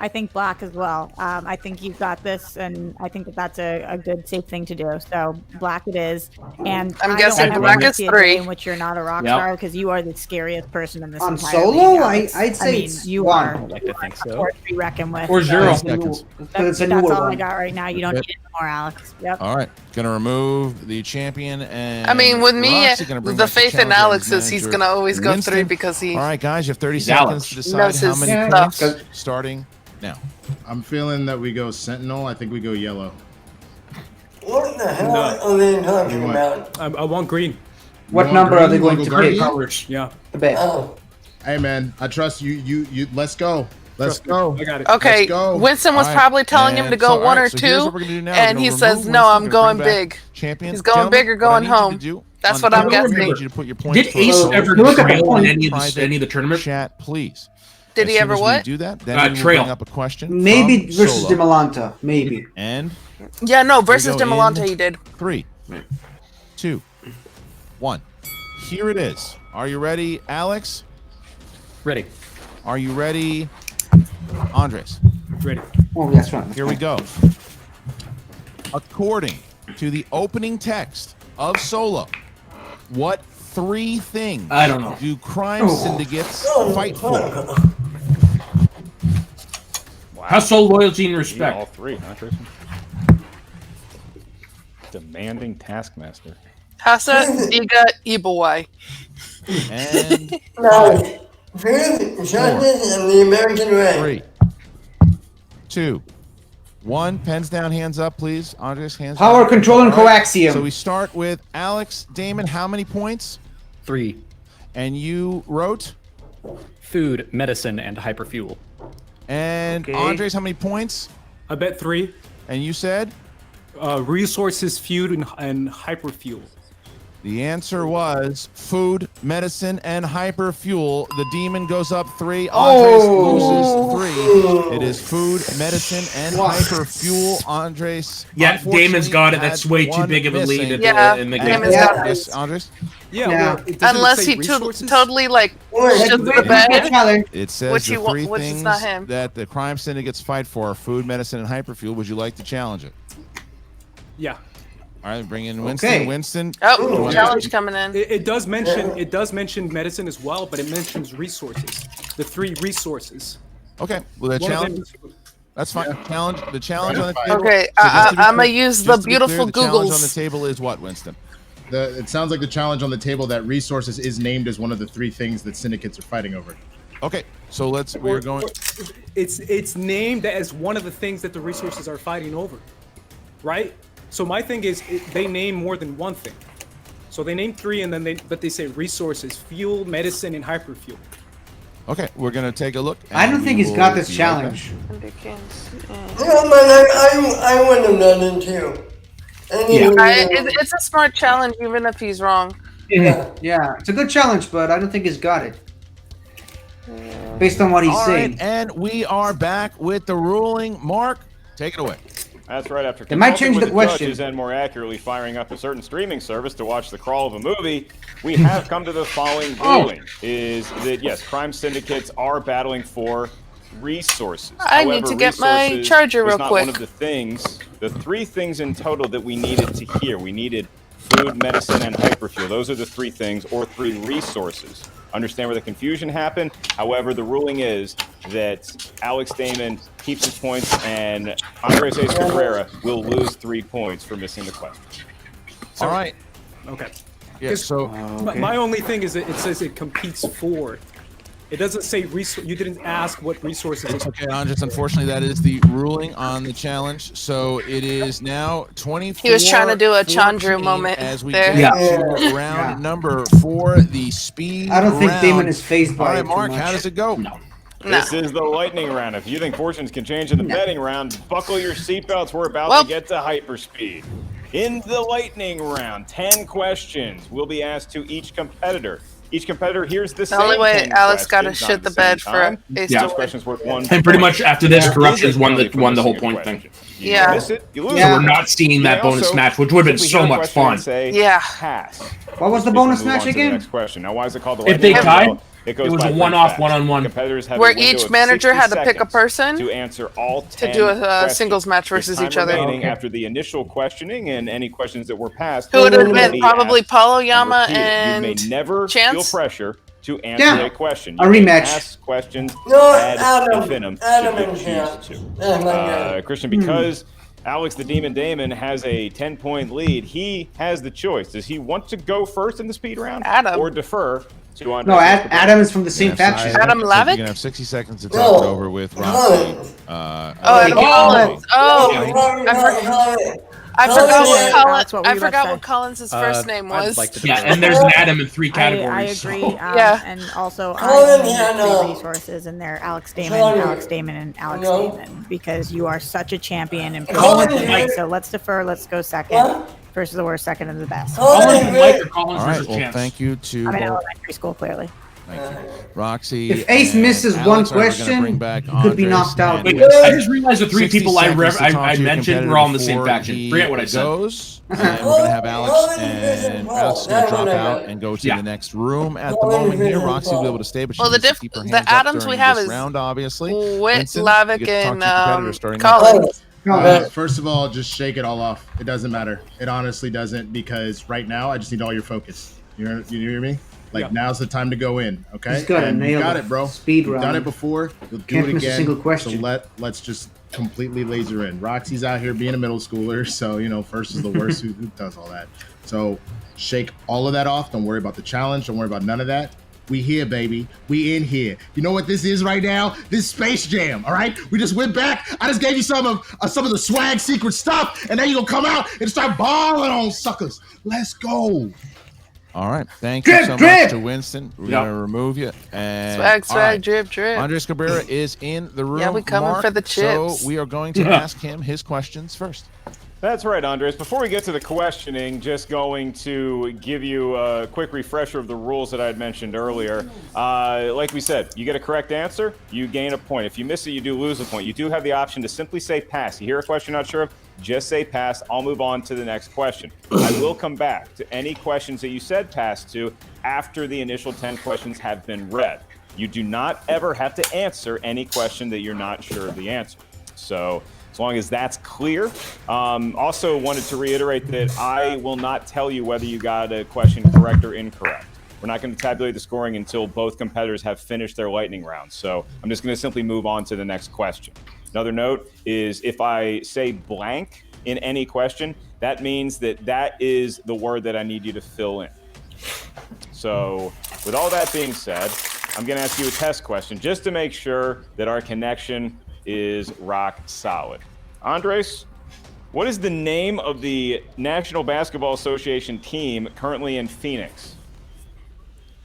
I think black as well. I think you've got this, and I think that that's a good, safe thing to do. So black it is. And I'm I guessing don't ever black wanna is see a 3. day in which you're not a rock Yep. star, because you are the scariest person in this On entire Solo? league, Alex. I'd say I mean, it's you 1. are I like to think a so. force to be reckoned with. Or So 0. Seconds. It's a that's newer all I one. got right now. You don't Yep. need it more, Alex. Yep. All right. Going to remove the champion. And I mean, with me, Roxy gonna bring the back faith in challenger Alex as is he's manager, going to always go Winston. 3 because he... All right, guys, you have 30 He's seconds Alex. to decide Knows how his many stuff. points starting now. I'm feeling that we go Sentinel. I think we go yellow. What the hell are they talking What? about? I want green. What want number are green? they You going wanna to go pick? Guardian? Yeah, The bet. Oh, Hey man, I trust you. You. Let's go. Let's go. I got it. Okay, Let's go. Winston was All right, probably telling him and to go so, all 1 right, or so here's 2, what we're gonna do now. We're and gonna he remove says, Winston, no, I'm gonna going bring back big. Champion. He's going Gentlemen, big or what I going need you to home. do That's on what I'm camera, I guessing. need you to put your points Did for Ace Solo ever Look at the trail point. in any of private the tournament? chat, please. Did he soon ever as we what? do that, then we will Trail. bring up a question. Maybe from versus Solo. Demolanta. Maybe. And Yeah, no, versus Here we go Demolanta in he did. 3, 2, 1. Here it is. Are you ready, Alex? Ready. Are you ready, Andres? Ready. Oh, that's right. Here we go. According to the opening text of Solo, what 3 things I don't know. do crime syndicates fight for? Household loyalty and All respect. 3, huh, Tristan? Demanding taskmaster. Hasa, Diga, Ibawai. And No. Food, justice, and the American way. 3, 2, 1. Pens down, hands up, please. Andres, hands Power, down. control, and All right. coaxium. So we start with Alex Damon. How many points? 3. And you wrote? Food, medicine, and hyperfuel. And Okay. Andres, how many points? I bet 3. And you said? Resources, food, and hyperfuel. The answer was food, medicine, and hyperfuel. The demon goes up 3. Andres loses 3. It is food, medicine, and hyperfuel. Andres. Yeah, Damon's got it. That's way too big of a lead in the game. Damon's got it. Yes, Andres? Yeah. Yeah. Well, doesn't it Unless say he resources? totally like Wait, shits wait, the bed. Challenge. It says Which the he wa- 3 which is things not him. that the crime syndicates fight for are food, medicine, and hyperfuel. Would you like to challenge it? Yeah. All right, bring in Winston. Okay. Winston. Oh, challenge coming in. It does mention medicine as well, but it mentions resources. The 3 resources. Okay, well, the One of challenge. them- That's fine. Challenge. The challenge on the table. Okay, So just to be I'm gonna clear- use the just to be clear, beautiful the challenge on the Googles. table is what, Winston? It sounds like the challenge on the table that resources is named as one of the 3 things that syndicates are fighting over. Okay, so we're going. It's named as one of the things that the resources are fighting over, right? So my thing is, they name more than one thing. So they name 3, and then they say resources, fuel, medicine, and hyperfuel. Okay, we're gonna take a look. I don't and think we he's got will this be right back. challenge. No, but I would have done it too. It's a smart challenge, even if he's wrong. Yeah, it's a good challenge, but I don't think he's got it. Based on what he's All saying. right, and we are back with the ruling. Mark, take it away. That's right. After They might consulting change with the question. judges and more accurately firing up a certain streaming service to watch the crawl of a movie, we have come to the following ruling: is that yes, crime syndicates are battling for resources. I need to get my resources charger was real not quick. One of the things, the 3 things in total that we needed to hear. We needed food, medicine, and hyperfuel. Those are the 3 things, or 3 resources. Understand where the confusion happened. However, the ruling is that Alex Damon keeps his points, and Andres Ace Cabrera will lose 3 points for missing the question. All right. Okay. Yeah. So My only thing is that it says it competes for. It doesn't say you didn't ask what resources. it's okay, Andres. Unfortunately, that is the ruling on the challenge. So it is now 24. He was trying to do a Chandru moment as we there. get to round number 4, the speed. I don't think round. Damon is phased by All it right, too Mark. much. How does it go? This is the lightning round. If you think fortunes can change in the betting round, buckle your seatbelts. We're about Well- to get to hyperspeed. In the lightning round, 10 questions will be asked to each competitor. Each competitor hears the same The only way 10 Alex got to questions, shit not the at same bed for time. Ace Each to win. question's worth 1 And pretty point. much after this, There corruptions is a won penalty for the whole missing a point question. thing. You Yeah. miss it, you lose Yeah. it. So we're not seeing You that may bonus also match, which would have been simply so hear a much question fun. and say, Yeah. pass. What was the Just bonus move match on to the again? next question. Now, why is it called the If they lightning tied, round? It it was by a pretty one-off, fast. one-on-one. Competitors have Where a window each of manager 60 had to pick a seconds person to answer all 10 to do a questions. singles match With versus time each other. remaining after the initial questioning and any questions that were passed. Who would have will been be probably asked Paulo and Yama repeated. and You may never Chance? feel pressure to answer Yeah. a question. A You may rematch. ask questions No, ad Adam infinitum and should you Chance. choose That's my to. guy. Christian, because Alex the Demon Damon has a 10-point lead, he has the choice. Does he want to go first in the speed round Adam. or defer to Andres? No, Escobar? Adam is from the same You're gonna have faction. six- Adam so Lavick? You're gonna have 60 seconds to talk it over with Roxy. Oh, Adam Collins. Oh, I forgot what That's what we I were forgot about what to Collins' first name was. I'd like to Yeah, and there's an Adam in 3 I categories. agree. so- Yeah. And also, Colin I need Hanna. 3 resources, and they're Alex Damon, Colin. Alex Damon, and Alex No. Damon, because you are such a champion in Colin. person. So let's defer. Let's go second. What? First of the worst, second of the best. Collins Colin, and Mike or Collins All right. versus Well, Chance? thank you to I'm in both. elementary school, clearly. Thank you. Roxy. If Ace and misses Alex one are gonna question, bring back he could be Andres knocked out. and Wait, Winston. I just realized the three 60 people I seconds to talk to your mentioned were all in the same competitor faction. before Forget what I he said. goes. And we're going to have Alex, and Alex is going to drop out and go to the next room at the moment here. Roxy will be able to stay, but she Well, needs to keep her hands up Atoms we during have this is round, obviously. Wit, Winston, Lavic, you get to talk and to your competitor starting Collins. First of all, just shake it all off. It doesn't matter. It honestly doesn't, because right now I just need all your focus. You hear me? Like, now's the time to go in, okay? He's gotta And you nail got the it, bro. speed You've done round. it before. You'll do Can't it miss a again. single question. So let's just completely laser in. Roxy's out here being a middle schooler, so first is the worst. Who does all that? So shake all of that off. Don't worry about the challenge. Don't worry about none of that. We here, baby. We in here. You know what this is right now? This Space Jam, all right? We just went back. I just gave you some of the swag secret stuff, and now you gonna come out and start balling on suckers. Let's go. All right. Thank you so much to Winston. We're going to remove you. And Swag, drip, drip. Andres Cabrera is in the room. Yeah, we coming Mark, for the chips. So we are going to ask him his questions first. That's right, Andres. Before we get to the questioning, just going to give you a quick refresher of the rules that I had mentioned earlier. Like we said, you get a correct answer, you gain a point. If you miss it, you do lose a point. You do have the option to simply say pass. You hear a question not sure of, just say pass. I'll move on to the next question. I will come back to any questions that you said pass to after the initial 10 questions have been read. You do not ever have to answer any question that you're not sure of the answer. So as long as that's clear. Also wanted to reiterate that I will not tell you whether you got a question correct or incorrect. We're not going to tabulate the scoring until both competitors have finished their lightning round. So I'm just going to simply move on to the next question. Another note is if I say blank in any question, that means that is the word that I need you to fill in. So with all that being said, I'm going to ask you a test question just to make sure that our connection is rock solid. Andres, what is the name of the National Basketball Association team currently in Phoenix?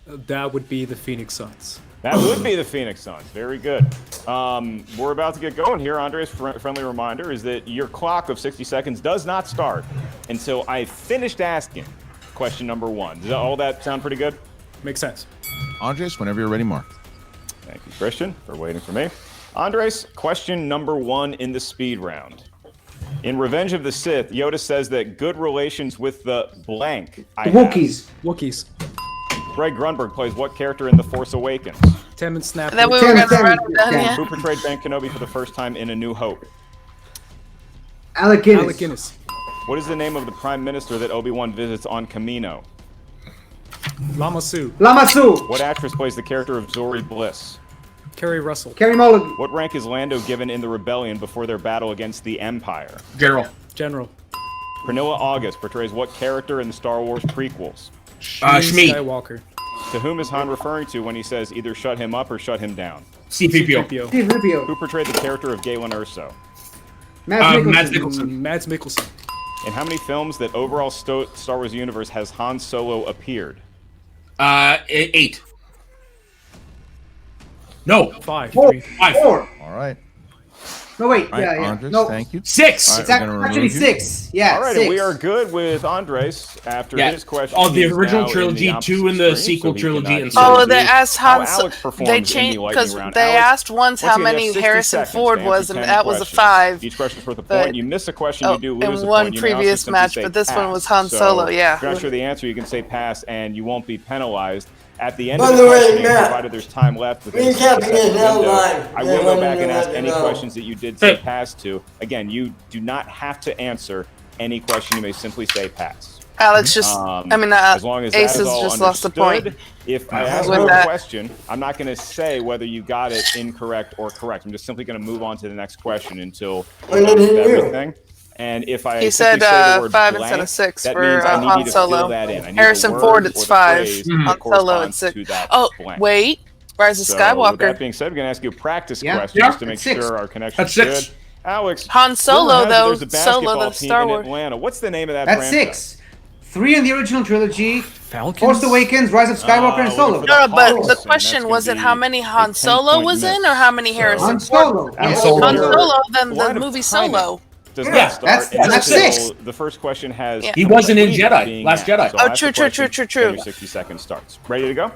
That would be the Phoenix Suns. That would be the Phoenix Suns. Very good. We're about to get going here. Andres, friendly reminder is that your clock of 60 seconds does not start until I finished asking question number 1. Does all that sound pretty good? Makes sense. Andres, whenever you're ready, Mark. Thank you, Christian, for waiting for me. Andres, question number 1 in the speed round. In Revenge of the Sith, Yoda says that good relations with the blank. Wookiees. Greg Grunberg plays what character in The Force Awakens? Tim and Snap. That we were going to write it down, yeah. Who portrayed Ben Kenobi for the first time in A New Hope? Alec Guinness. What is the name of the Prime Minister that Obi-Wan visits on Camino? Lama Su. What actress plays the character of Zori Bliss? Kerry Russell. Carey Mulligan. What rank is Lando given in the rebellion before their battle against the Empire? General. Pernilla August portrays what character in the Star Wars prequels? Shmi. Skywalker. To whom is Han referring to when he says either shut him up or shut him down? C-3PO. Who portrayed the character of Galen Erso? Mads Mikkelsen. In how many films that overall Star Wars universe has Han Solo appeared? 8. No. 5. 4. All right. No, wait. All right, Yeah. Andres, No. thank you. 6. All right, It's we're gonna actually remove you. 6. Yeah. All right, 6. and we are good with Andres after his question. Oh, the He's original now in trilogy, opposite 2 in the screen, sequel so he trilogy, cannot and hear Oh, you. they asked How Han. Alex performs They in the changed lightning because round. they Alex, asked once how again, you have many 60 Harrison seconds Ford to was, answer and 10 that was a questions. 5. Each question is worth a But- point. You miss a question, you do lose in a one point. You may also previous simply match, say but this one pass. was Han So, Solo, yeah. If you're not sure the answer, you can say pass, and you won't be penalized. At the end By of the the way, questioning, Matt, provided there's time left within the recap 60 is second now window, live. I Yeah, will go let me back and know ask that any you know. questions that you did say pass to. Again, you do not have to answer any question. You may simply say pass. Alex just, as long as Ace that is has all just lost the point. understood, if I ask With you a that. question, I'm not going to say whether you got it incorrect or correct. I'm just simply going to move on to the next question until we're done with everything. And if I He simply said say the word 5 blank, instead of 6 that for means I need Han you to Solo. fill that in. I need Harrison the Ford, word it's or the 5. phrase that Han Solo, corresponds it's 6. to that Oh, blank. wait. Rise of So, Skywalker. with that being said, we're going to ask you a practice Yeah. question Yeah, just to make that's 6. sure our connection is That's 6. good. Alex, Han Solo, rumor has it though. there's a basketball Solo, the team Star in Wars. Atlanta. What's the name of that That's franchise? 6. 3 in the original trilogy. Falcons? Force Awakens, Rise of Skywalker, and Solo. for No, but Hawks, the and question that's was gonna it how be many a Han Solo 10-point was in, miss. or how many Harrison Han Ford? Solo. Han Yeah. Solo. Han Solo, then The the line of movie timing Solo. does Yeah, not start that's until 6. the first question has. Yeah. He wasn't in completed Jedi, being Last asked. Jedi. So Oh, I'll ask true, the true, question, true, true, then true. your 60 seconds starts. Ready to go?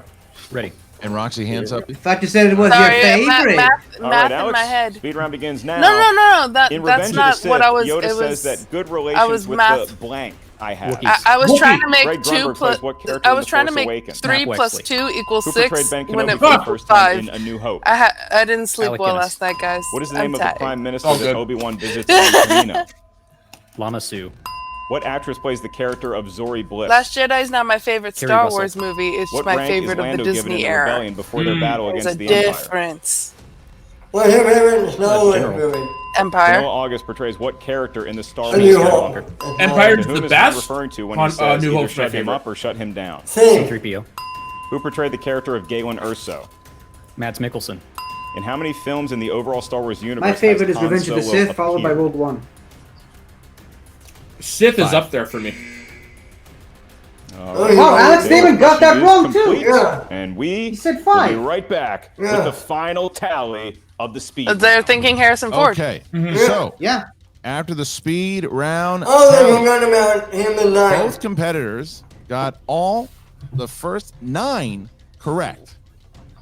Ready. And Roxy, hands up. I thought you said it was Sorry, your favorite. math All right, in Alex, my head. speed round begins now. No. That's Revenge not of the what Sith, I was. Yoda it was, says that good I relations was with math. the blank I have. I was trying to make Greg 2 Grunberg plus. plays what character I in was The trying to Force make Awakens? 3 plus Wexley. 2 equals Who 6 portrayed Ben when Kenobi it for the was first time 5. in A New Hope? I didn't sleep Alec well Guinness. last night, guys. What is the I'm name of the tired. Prime Minister Oh, that good. Obi-Wan visits on Kamino? Lama Su. What actress plays the character of Zori Bliss? Last Jedi is not my favorite Carrie Star Russell. Wars movie. It's What my rank favorite is of the Lando given in Disney the era. rebellion before their battle There's a against the Empire? difference. What's your favorite Star Wars General. movie? Empire. Noah August portrays what character in the Star A New Wars Hope. Skywalker? Empire To is whom the is Han best. referring to when On, he says New either Hope's my shut him favorite. up or shut him down? Same. C-3PO. Who portrayed the character of Galen Erso? Mads Mikkelsen. In how many films in the overall Star Wars universe My favorite has is Han Revenge of the Solo Sith, followed by appeared? Rogue One. Sith is 5. up there for me. All right. Wow, Alex Your Damon got that question is wrong too. complete. Yeah. And we He said will 5. be right back with Yeah. the final tally of the speed. They're round. thinking Harrison Ford. Okay. Mm-hmm. So Yeah. after the speed round, Oh, they tally, forgot about him and I. both competitors got all the first 9 correct.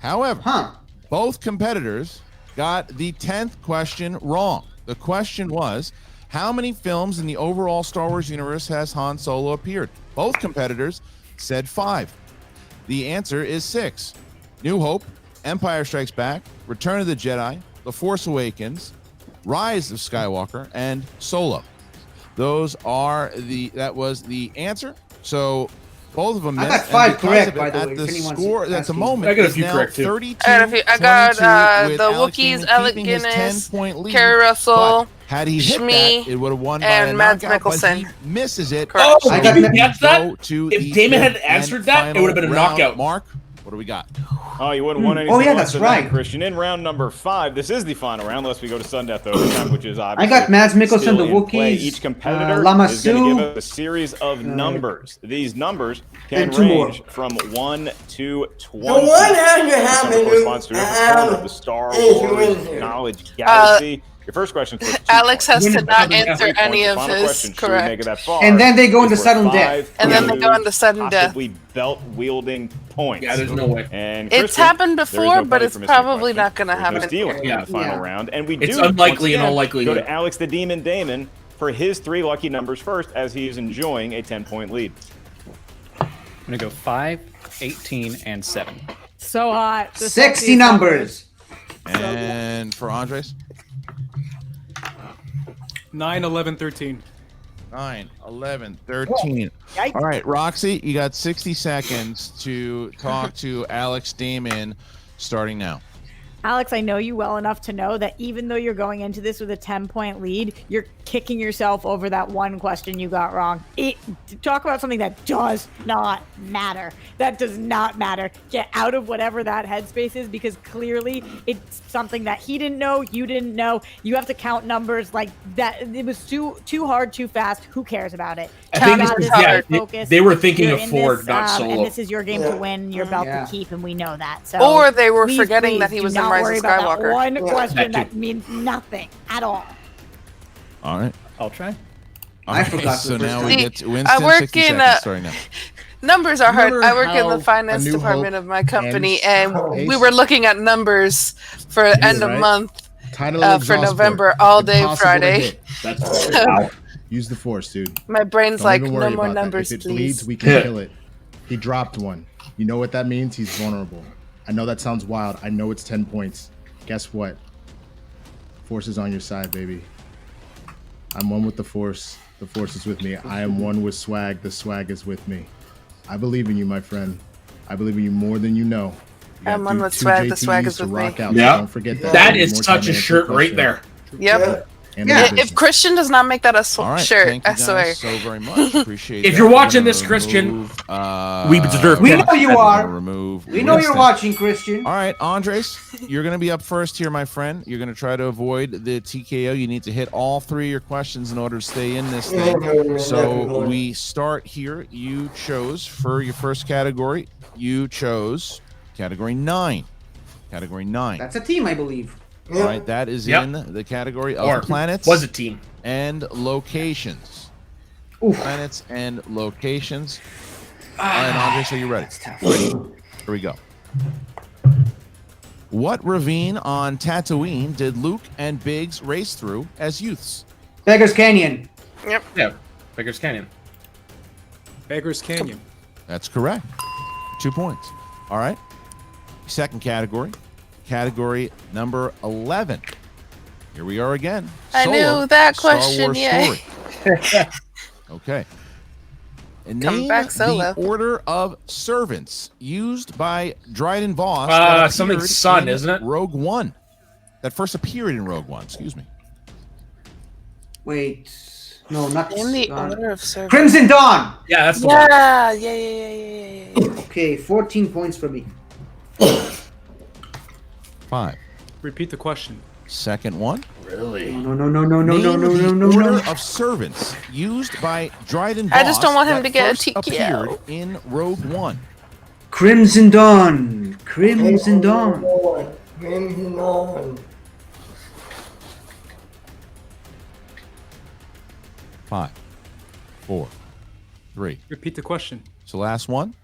However, Huh. both competitors got the 10th question wrong. The question was, how many films in the overall Star Wars universe has Han Solo appeared? Both competitors said 5. The answer is 6. New Hope, Empire Strikes Back, Return of the Jedi, The Force Awakens, Rise of Skywalker, and Solo. That was the answer. So both of them I missed. got 5 and because correct, of it, by the at way, the if anyone's score at the asking. moment I got a is few now correct, too. 32, I got 22 with the Alex Wookiees, Damon Alec keeping his Guinness, 10-point lead. Carrie Russell, But had he hit Shmi, that, it would have won by and a Mads knockout, but Mikkelsen. he misses it. Correct. Oh, I did got you that- guess that? Go to If the Damon had fifth answered and that, it would have been a final round. knockout. Mark, what do we got? Oh, you wouldn't want anything Oh, yeah, less that's than right. that, Christian. In round number 5, this is the final round, unless we go to sudden death overtime, which is I obviously got Mads Mikkelsen, still the in play. Wookiees, Each competitor Lama is going to Su, give us a series of numbers. These numbers can and 2 more. range from 1 to 20. So what has to This happen number corresponds to every corner of the Star Wars knowledge galaxy. Your first question is for 2 Alex has points. to not Three answer points. any The of final his question, should we make it correct. that far, And then they go into is worth sudden 5 death. And then they go into sudden death. possibly belt-wielding points. Yeah, there's no way. And It's Christian, happened there is before, no but penalty it's for missing a probably question. not going to There's no happen stealing here. in the final Yeah. round, and we It's do unlikely in once all again, likelihood. go to Alex the Demon Damon for his 3 lucky numbers first, as he is enjoying a 10-point lead. I'm gonna go 5, 18, and 7. So hot. The 60 sexiest numbers. And for Andres? 9, 11, 13. 9, 11, 13. Yikes. All right, Roxy, you got 60 seconds to talk to Alex Damon starting now. Alex, I know you well enough to know that even though you're going into this with a 10-point lead, you're kicking yourself over that one question you got wrong. Talk about something that does not matter. That does not matter. Get out of whatever that headspace is, because clearly it's something that he didn't know, you didn't know. You have to count numbers like that. It was too hard, too fast. Who cares about it? I think Count this out, is- yeah, stay focused. they were thinking You're of in Ford, this, not Solo. And this is your game to win, your belt Yeah. to keep, and we know that. So Or they were please, forgetting that please he do was in not Rise worry of about that Skywalker. one question That that too. means nothing at all. All right. I'll try. I forgot So the first now time. we get to Winston, I work 60 in, seconds starting now. Numbers are hard. Remember I work in how the A finance New department Hope of my company, ends? and we were looking at numbers for end of right. month Title for exhaust November port. all day Impossible to Friday. hit. That's So Use the force, dude. my brain's Don't like, even no worry more about that. numbers, If it please. bleeds, we can kill it. He dropped one. You know what that means? He's vulnerable. I know that sounds wild. I know it's 10 points. Guess what? Force is on your side, baby. I'm one with the force. The force is with me. I am one with swag. The swag is with me. I believe in you, my friend. I believe in you more than you know. You got I'm one two with swag. The JTs swag is to with rock me. out, so Yeah. don't forget that. That One is more such time a to shirt answer the right question. there. Yep. And Yeah. the If business. Christian does not make that a All right. shirt, Thank you I swear. guys so very much. Appreciate If that. you're We're watching gonna this, Christian, remove, we deserve We it. know you we're are. gonna remove We know you're Winston. watching, Christian. All right, Andres, you're going to be up first here, my friend. You're going to try to avoid the TKO. You need to hit all 3 of your questions in order to stay in this thing. So we start here. You chose for your first category. You chose category 9. Category 9. That's a team, I believe. All right, that is Yep. in the category of Or planets was a team. and locations. Oof. Planets and locations. All right, Andres, are you ready? Here we go. What ravine on Tatooine did Luke and Biggs race through as youths? Beggar's Canyon. Yep. Yeah, Beggar's Canyon. Beggar's Canyon. That's correct. 2 points. All right. Second category. Category number 11. Here we are again. I Solo, knew that Star question, Wars yay. story. Okay. And Come name back, Solo. the order of servants used by Dryden Voss. that Something's appeared son, in isn't it? Rogue One. That first appeared in Rogue One. Excuse me. Wait. No, not In the order of service. Crimson Dawn. Yeah, that's the one. Yeah. Okay, 14 points for me. 5. Repeat the question. Second one. Really? No. Name the order of servants used by Dryden Voss. I just don't want him that to get a first TKO. appeared in Rogue One. Crimson Dawn. Crimson Dawn. Crimson Dawn. 5, 4, 3. Repeat the question. So last one.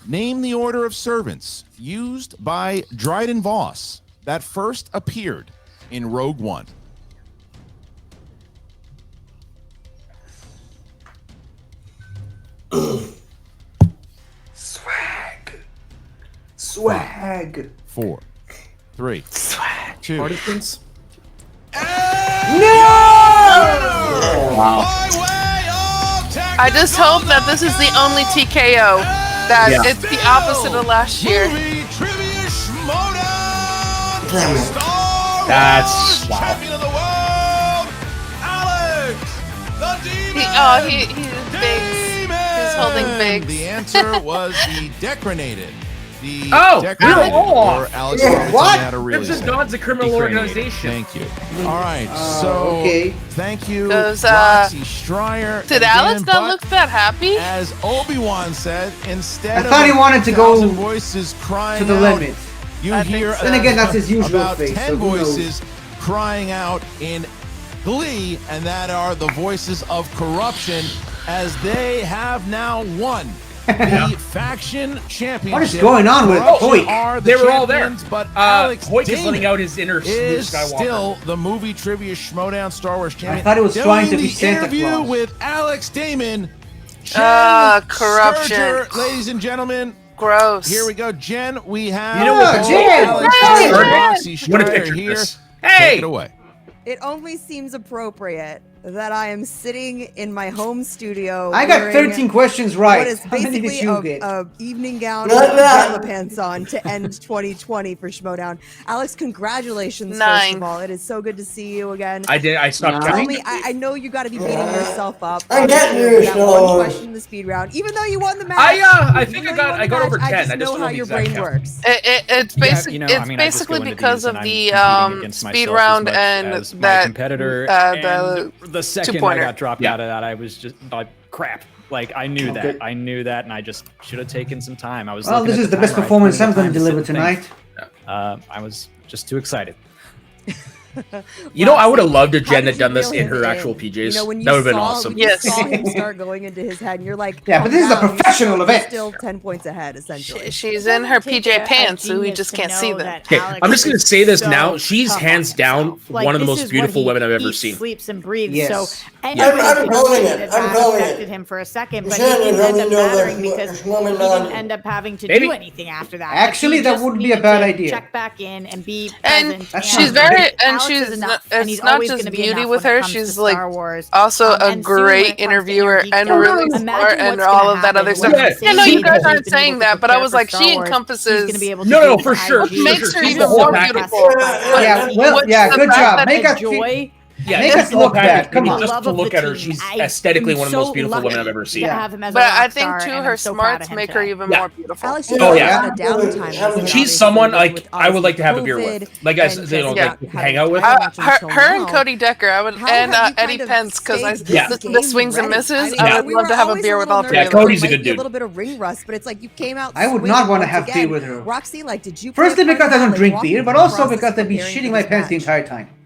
Name the order of servants used by Dryden Voss that first appeared in Rogue One. Swag. 4, 3, 2. Partisans? I just hope that this is the only TKO. That Yeah. it's the opposite of last year. Movie Trivia Schmoedown. Damn it. Star That's- Wars wow. champion of the world, Alex the Demon. He's big. He's holding Damon. big. The answer was the Decrinated. The Oh, Decrinated, oh. or Alex Yeah, Johnson what? had to really Crimson say. Dawn's a criminal Decrinated. organization. Thank you. All right, so okay. thank you, Does, Roxy Stryer. Did again, Alex not but look that happy? as Obi-Wan said, instead I thought he of wanted to go 1,000 voices crying to the out, limit. you I think hear so. Then again, that's his usual about face, 10 so who knows? voices crying out in glee, and that are the voices of corruption, as they have now won the faction championship. What is going on with Corruption Hoyt? are the They were all there. champions, But Alex Hoyt is Damon letting out his inner Luke is Skywalker. still the movie trivia Schmoedown Star Wars champion. thought he was Doing trying to be the Santa interview Claus. with Alex Damon. Corruption. Sturger, ladies and gentlemen. Gross. Here we go, Jen. We have You know what? Jen! Alex Hey, and Jen! Roxy What a Stryer picture here. this. Take Hey! it away. It only seems appropriate that I am sitting in my home studio. I got wearing 13 questions right. What is How many did basically you get? a evening gown Not with that. pajama pants on to end 2020 for Schmoedown. Alex, congratulations! First 9. of all, it is so good to see you again. I stopped Tell counting. me, I know you got to be beating yourself up. I'm getting Obviously, you, that one so- question in the speed round, even though you won the match. I think even I though you got won I the got over match, 10. I just I just know don't how know the your exact brain count. works. It's Yeah, basic. you know, It's I mean, I just go basically into because these of and I'm the competing against speed myself round as much and as my that competitor. the And the second I two-pointer. got dropped Yeah. out of that, I was just like, crap. Like I knew that. I knew that, and I just should have taken some time. I was. Well, looking this at is the best timer. I performance couldn't I'm get going to time deliver sit and think. tonight. I was just too excited. You know, I would have loved if How Jen did had done you this reel in him her in? actual PJs. You know, when you That would have been saw- awesome. when you Yes. saw him start going into his head, and you're like, Yeah, but this is a calm down. professional He's event. Still 10 points ahead, essentially. She's in her Take PJ a pants, so we genius just to can't see know them. that Okay, Alex I'm just gonna is say this so now. She's tough on hands down himself. Like, one of the this most is beautiful what he women I've ever eats, seen. Sleeps and breathes. Yes. So I'm anybody could calling say it. that I'm that calling affected it. him for a second, but Jen it didn't is end up letting me know that mattering because he woman didn't on- end up having to Maybe. do anything after that. Actually, He that just wouldn't be a needed bad to idea. Check back in and be And present. she's fine. very, and Alex she's is enough, not, and he's it's not always just gonna be beauty enough with when it her. comes to She's Star like Wars. also a And soon when great it comes to interviewer Geek and Dome, really imagine smart and what's all gonna of that other happen stuff. when Yeah, he's Yeah, no, saying you guys he's aren't been saying able to that, but I prepare was for like, Star she Wars. He's encompasses. gonna be able to No, do no, the for sure, IG, for sure. Makes her She's even the whole more package. beautiful. Yeah, well, What's yeah, the good fact job. that Make the us joy. Yeah, Make just us the whole look bad. package. Come I mean, on. just Love to of look the at her, team. she's I aesthetically am one of the most so beautiful women lucky I've ever seen. to have him as a But rock I think star, too, and her I'm so proud of smarts him make her today. even Yeah. more beautiful. Alex, Oh, you know, yeah. a lot of downtime. She's someone like I would like to have a beer with, like I and you know, just like hang out with. Her and Cody Decker, I would, How and have you Eddie kind of Pence, because I stayed Yeah. the swings and ready? misses. I I mean, would we love were to have a always beer with little all nervous three Yeah, of that them. Cody's a there good might be dude. A little bit of ring rust, but it's like you came out. I would swinging not wanna once have tea again. with her. Roxy, like, did you? Firstly, play a part because I in don't that, drink like, beer, walking but also process because I'd be preparing shitting for my this pants the match? entire time.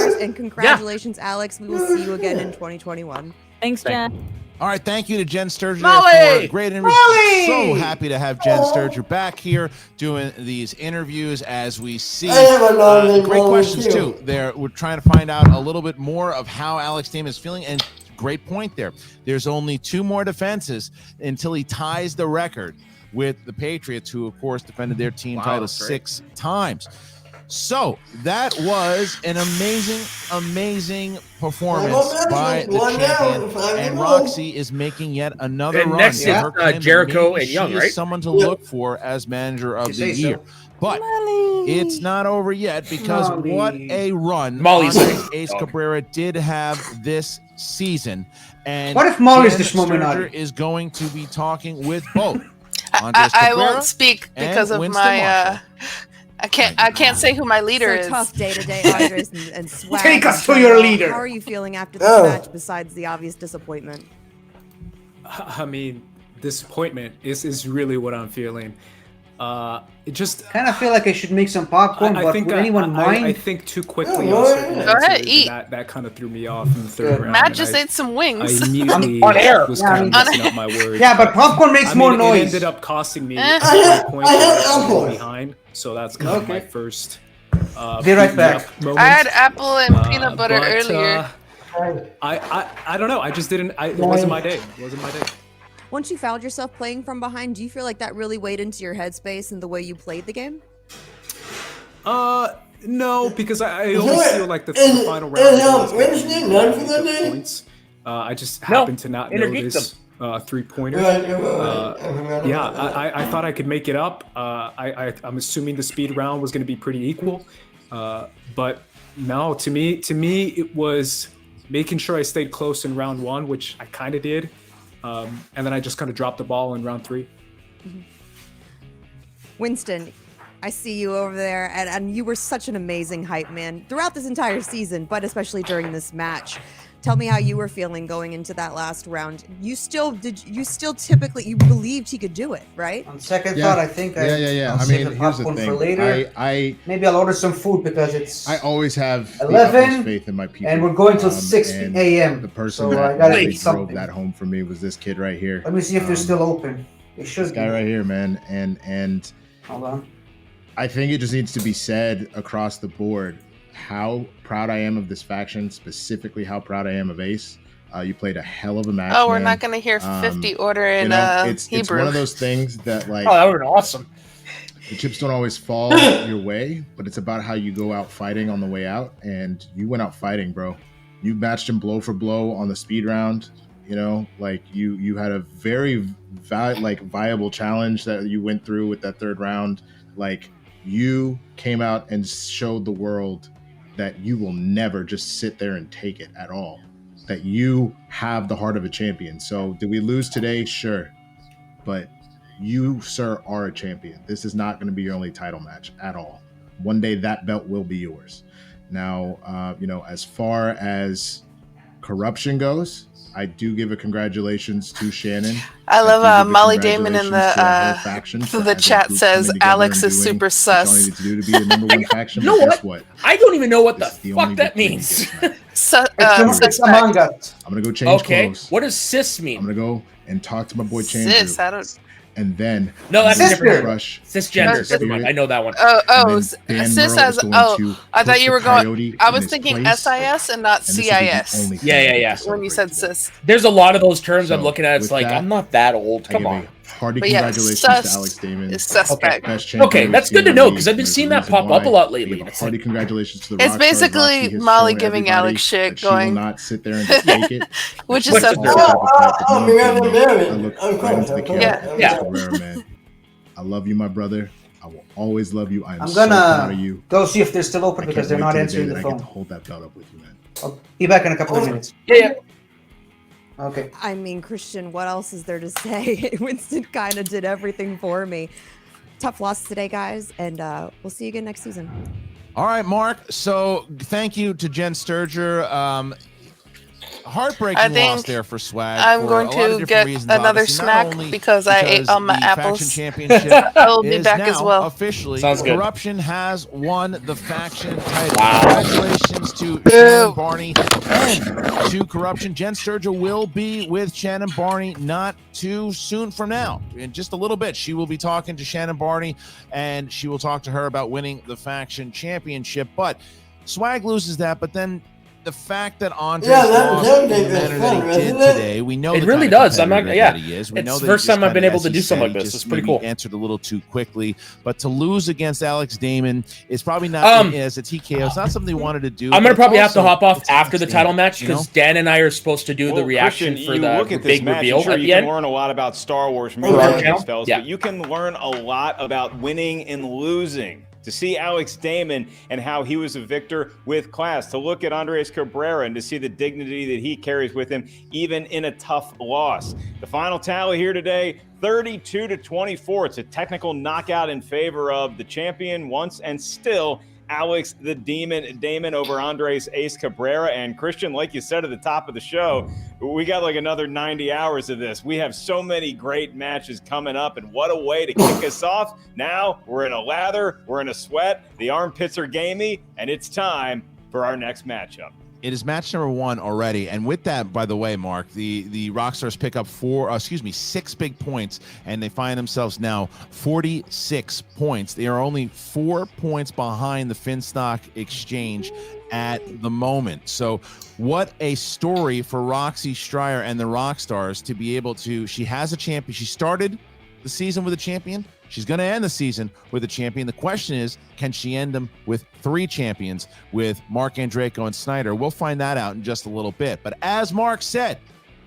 yours. And congratulations, Alex. We will see you again in 2021. Thanks, Jen. All right, thank you to Jen Sturgeon Molly! for a great interview. Molly! So happy to have Jen Sturgeon back here doing these interviews as we see. Great questions too. We're trying to find out a little bit more of how Alex Damon is feeling, and great point there. There's only 2 more defenses until he ties the record with the Patriots, who of course defended their team title 6 times. So that was an amazing performance by the champion, and Roxy is making yet another And run. next to is, her claim that Jericho maybe and Young, she is right? someone to look for as manager of the year. But it's not over yet, because what a run Molly's Andres Ace Cabrera did have this season. And What if Molly's the Jen Schmoedown? Sturger is going to be talking with both. I won't speak because of my. I can't say who my leader is. Tough day to day, Andres and Swag. Take us to your leader. How are you feeling after this match? Besides the obvious disappointment. I mean, disappointment is really what I'm feeling. It just kind of feel like I should make some popcorn, but would anyone mind? I think too quickly. On certain Go ahead, answers, eat. That kind of threw me off in the third round. Matt just ate some wings. I immediately On air. was kind of messing up my words. Yeah, but popcorn makes more noise. It ended up costing me I a point apple. behind, so that's kind of my first. Be right back. Moment. I had apple and peanut butter earlier. I don't know. I just didn't. It wasn't my day. It wasn't my day. Once you found yourself playing from behind, do you feel like that really weighed into your headspace and the way you played the game? No, because I always feel like the final round points. I just happened to not know this 3-pointer. Yeah, I thought I could make it up. I'm assuming the speed round was going to be pretty equal, but no, to me it was making sure I stayed close in round 1, which I kind of did, and then I just kind of dropped the ball in round 3. Winston, I see you over there, and you were such an amazing hype man throughout this entire season, but especially during this match. Tell me how you were feeling going into that last round. You believed he could do it, right? On second thought, I think I'll I mean, here's the for thing. later. Maybe I'll order some food because it's I always have 11, faith in my people, and we're going till 6 a.m. The person so that I gotta really eat drove something. that home for me was this kid right here. Let me see if they're still open. They should This guy right here, man, and hold on. I think it just needs to be said across the board how proud I am of this faction, specifically how proud I am of Ace. You played a hell of a match. Oh, we're man. not going to hear 50 order in it's Hebrew. one of those things that like. Oh, that would have been awesome. The chips don't always fall your way, but it's about how you go out fighting on the way out, and you went out fighting, bro. You matched him blow for blow on the speed round. You know, like you had a very viable challenge that you went through with that third round. Like you came out and showed the world that you will never just sit there and take it at all. That you have the heart of a champion. So did we lose today? Sure. But you, sir, are a champion. This is not going to be your only title match at all. One day that belt will be yours. Now, as far as corruption goes, I do give a congratulations to Shannon. I love Molly Damon in the chat says Alex is super sus. To be a number one faction. You know Guess what? I don't even know what the fuck that means. It's Among Us. I'm gonna go change clothes. What does cis mean? I'm gonna go and talk to my boy Chandru. Cis, I don't. And then no, that's different. Rush Cisgender. Never mind. I know that one. Cis as I thought you were going. I was thinking SIS and not CIS. Yeah. When you said cis. There's a lot of those terms I'm looking at. It's like I'm not that old. Come on. Hearty congratulations to Alex Damon. Is suspect. Okay, that's good to know because I've been seeing that pop up a lot lately. Hearty congratulations to the It's basically Molly giving Alex shit, going. Not sit there and just take it. Which is suspect. Man. I love you, my brother. I will always love you. I'm gonna so proud of you. Go see if they're still open because they're not answering the phone. I get to hold that belt up with you, man. I'll be back in a couple of minutes. Yeah. Okay. I mean, Christian, what else is there to say? Winston kind of did everything for me. Tough loss today, guys, and we'll see you again next season. All right, Mark. So thank you to Jen Sturger. Heartbreaking loss there for Swag. I'm going to get another snack because I ate all my apples. I'll be back as well. Officially, Sounds good. Corruption has won the faction title. Wow. Congratulations to Shannon Barney and to Corruption. Jen Sturger will be with Shannon Barney not too soon from now. In just a little bit, she will be talking to Shannon Barney, and she will talk to her about winning the faction championship. But Swag loses that, but then the fact that Andre lost in the manner that he did today, we know it the really kind of does. I'm not. competitor Yeah, that he is. We know it's that the first he just time I've been kinda, able to as do you something said, like this. just It's pretty maybe cool. answered a little too quickly, but to lose against Alex Damon is probably not as a TKO. It's not something he wanted to do. I'm gonna but probably have to also- hop off it's after the Alex title Damon, match you know? because Dan and I are supposed to do the reaction Christian, for you the look at big this match, reveal sure, at you the can end. learn a lot about Star Wars For our movies, channel? fellas, Yeah. but you can learn a lot about winning and losing. To see Alex Damon and how he was a victor with class, to look at Andres Cabrera and to see the dignity that he carries with him, even in a tough loss. The final tally here today, 32-24. It's a technical knockout in favor of the champion once and still Alex the Demon Damon over Andres Ace Cabrera. And Christian, like you said at the top of the show, we got like another 90 hours of this. We have so many great matches coming up, and what a way to kick us off. Now we're in a lather, we're in a sweat, the armpits are gamey, and it's time for our next matchup. It is match number 1 already, and with that, by the way, Mark, the Rockstars pick up 6 big points, and they find themselves now 46 points. They are only 4 points behind the Finstock Exchange at the moment. So what a story for Roxy Stryer and the Rockstars to be able to, she has a champion. She started the season with a champion. She's going to end the season with a champion. The question is, can she end them with 3 champions with Mark Andreyko and Snyder? We'll find that out in just a little bit. But as Mark said,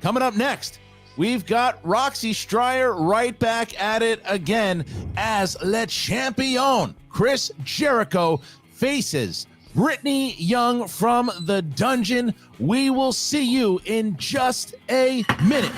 coming up next, we've got Roxy Stryer right back at it again as Le Champion. Chris Jericho faces Brittany Young from the dungeon. We will see you in just a minute.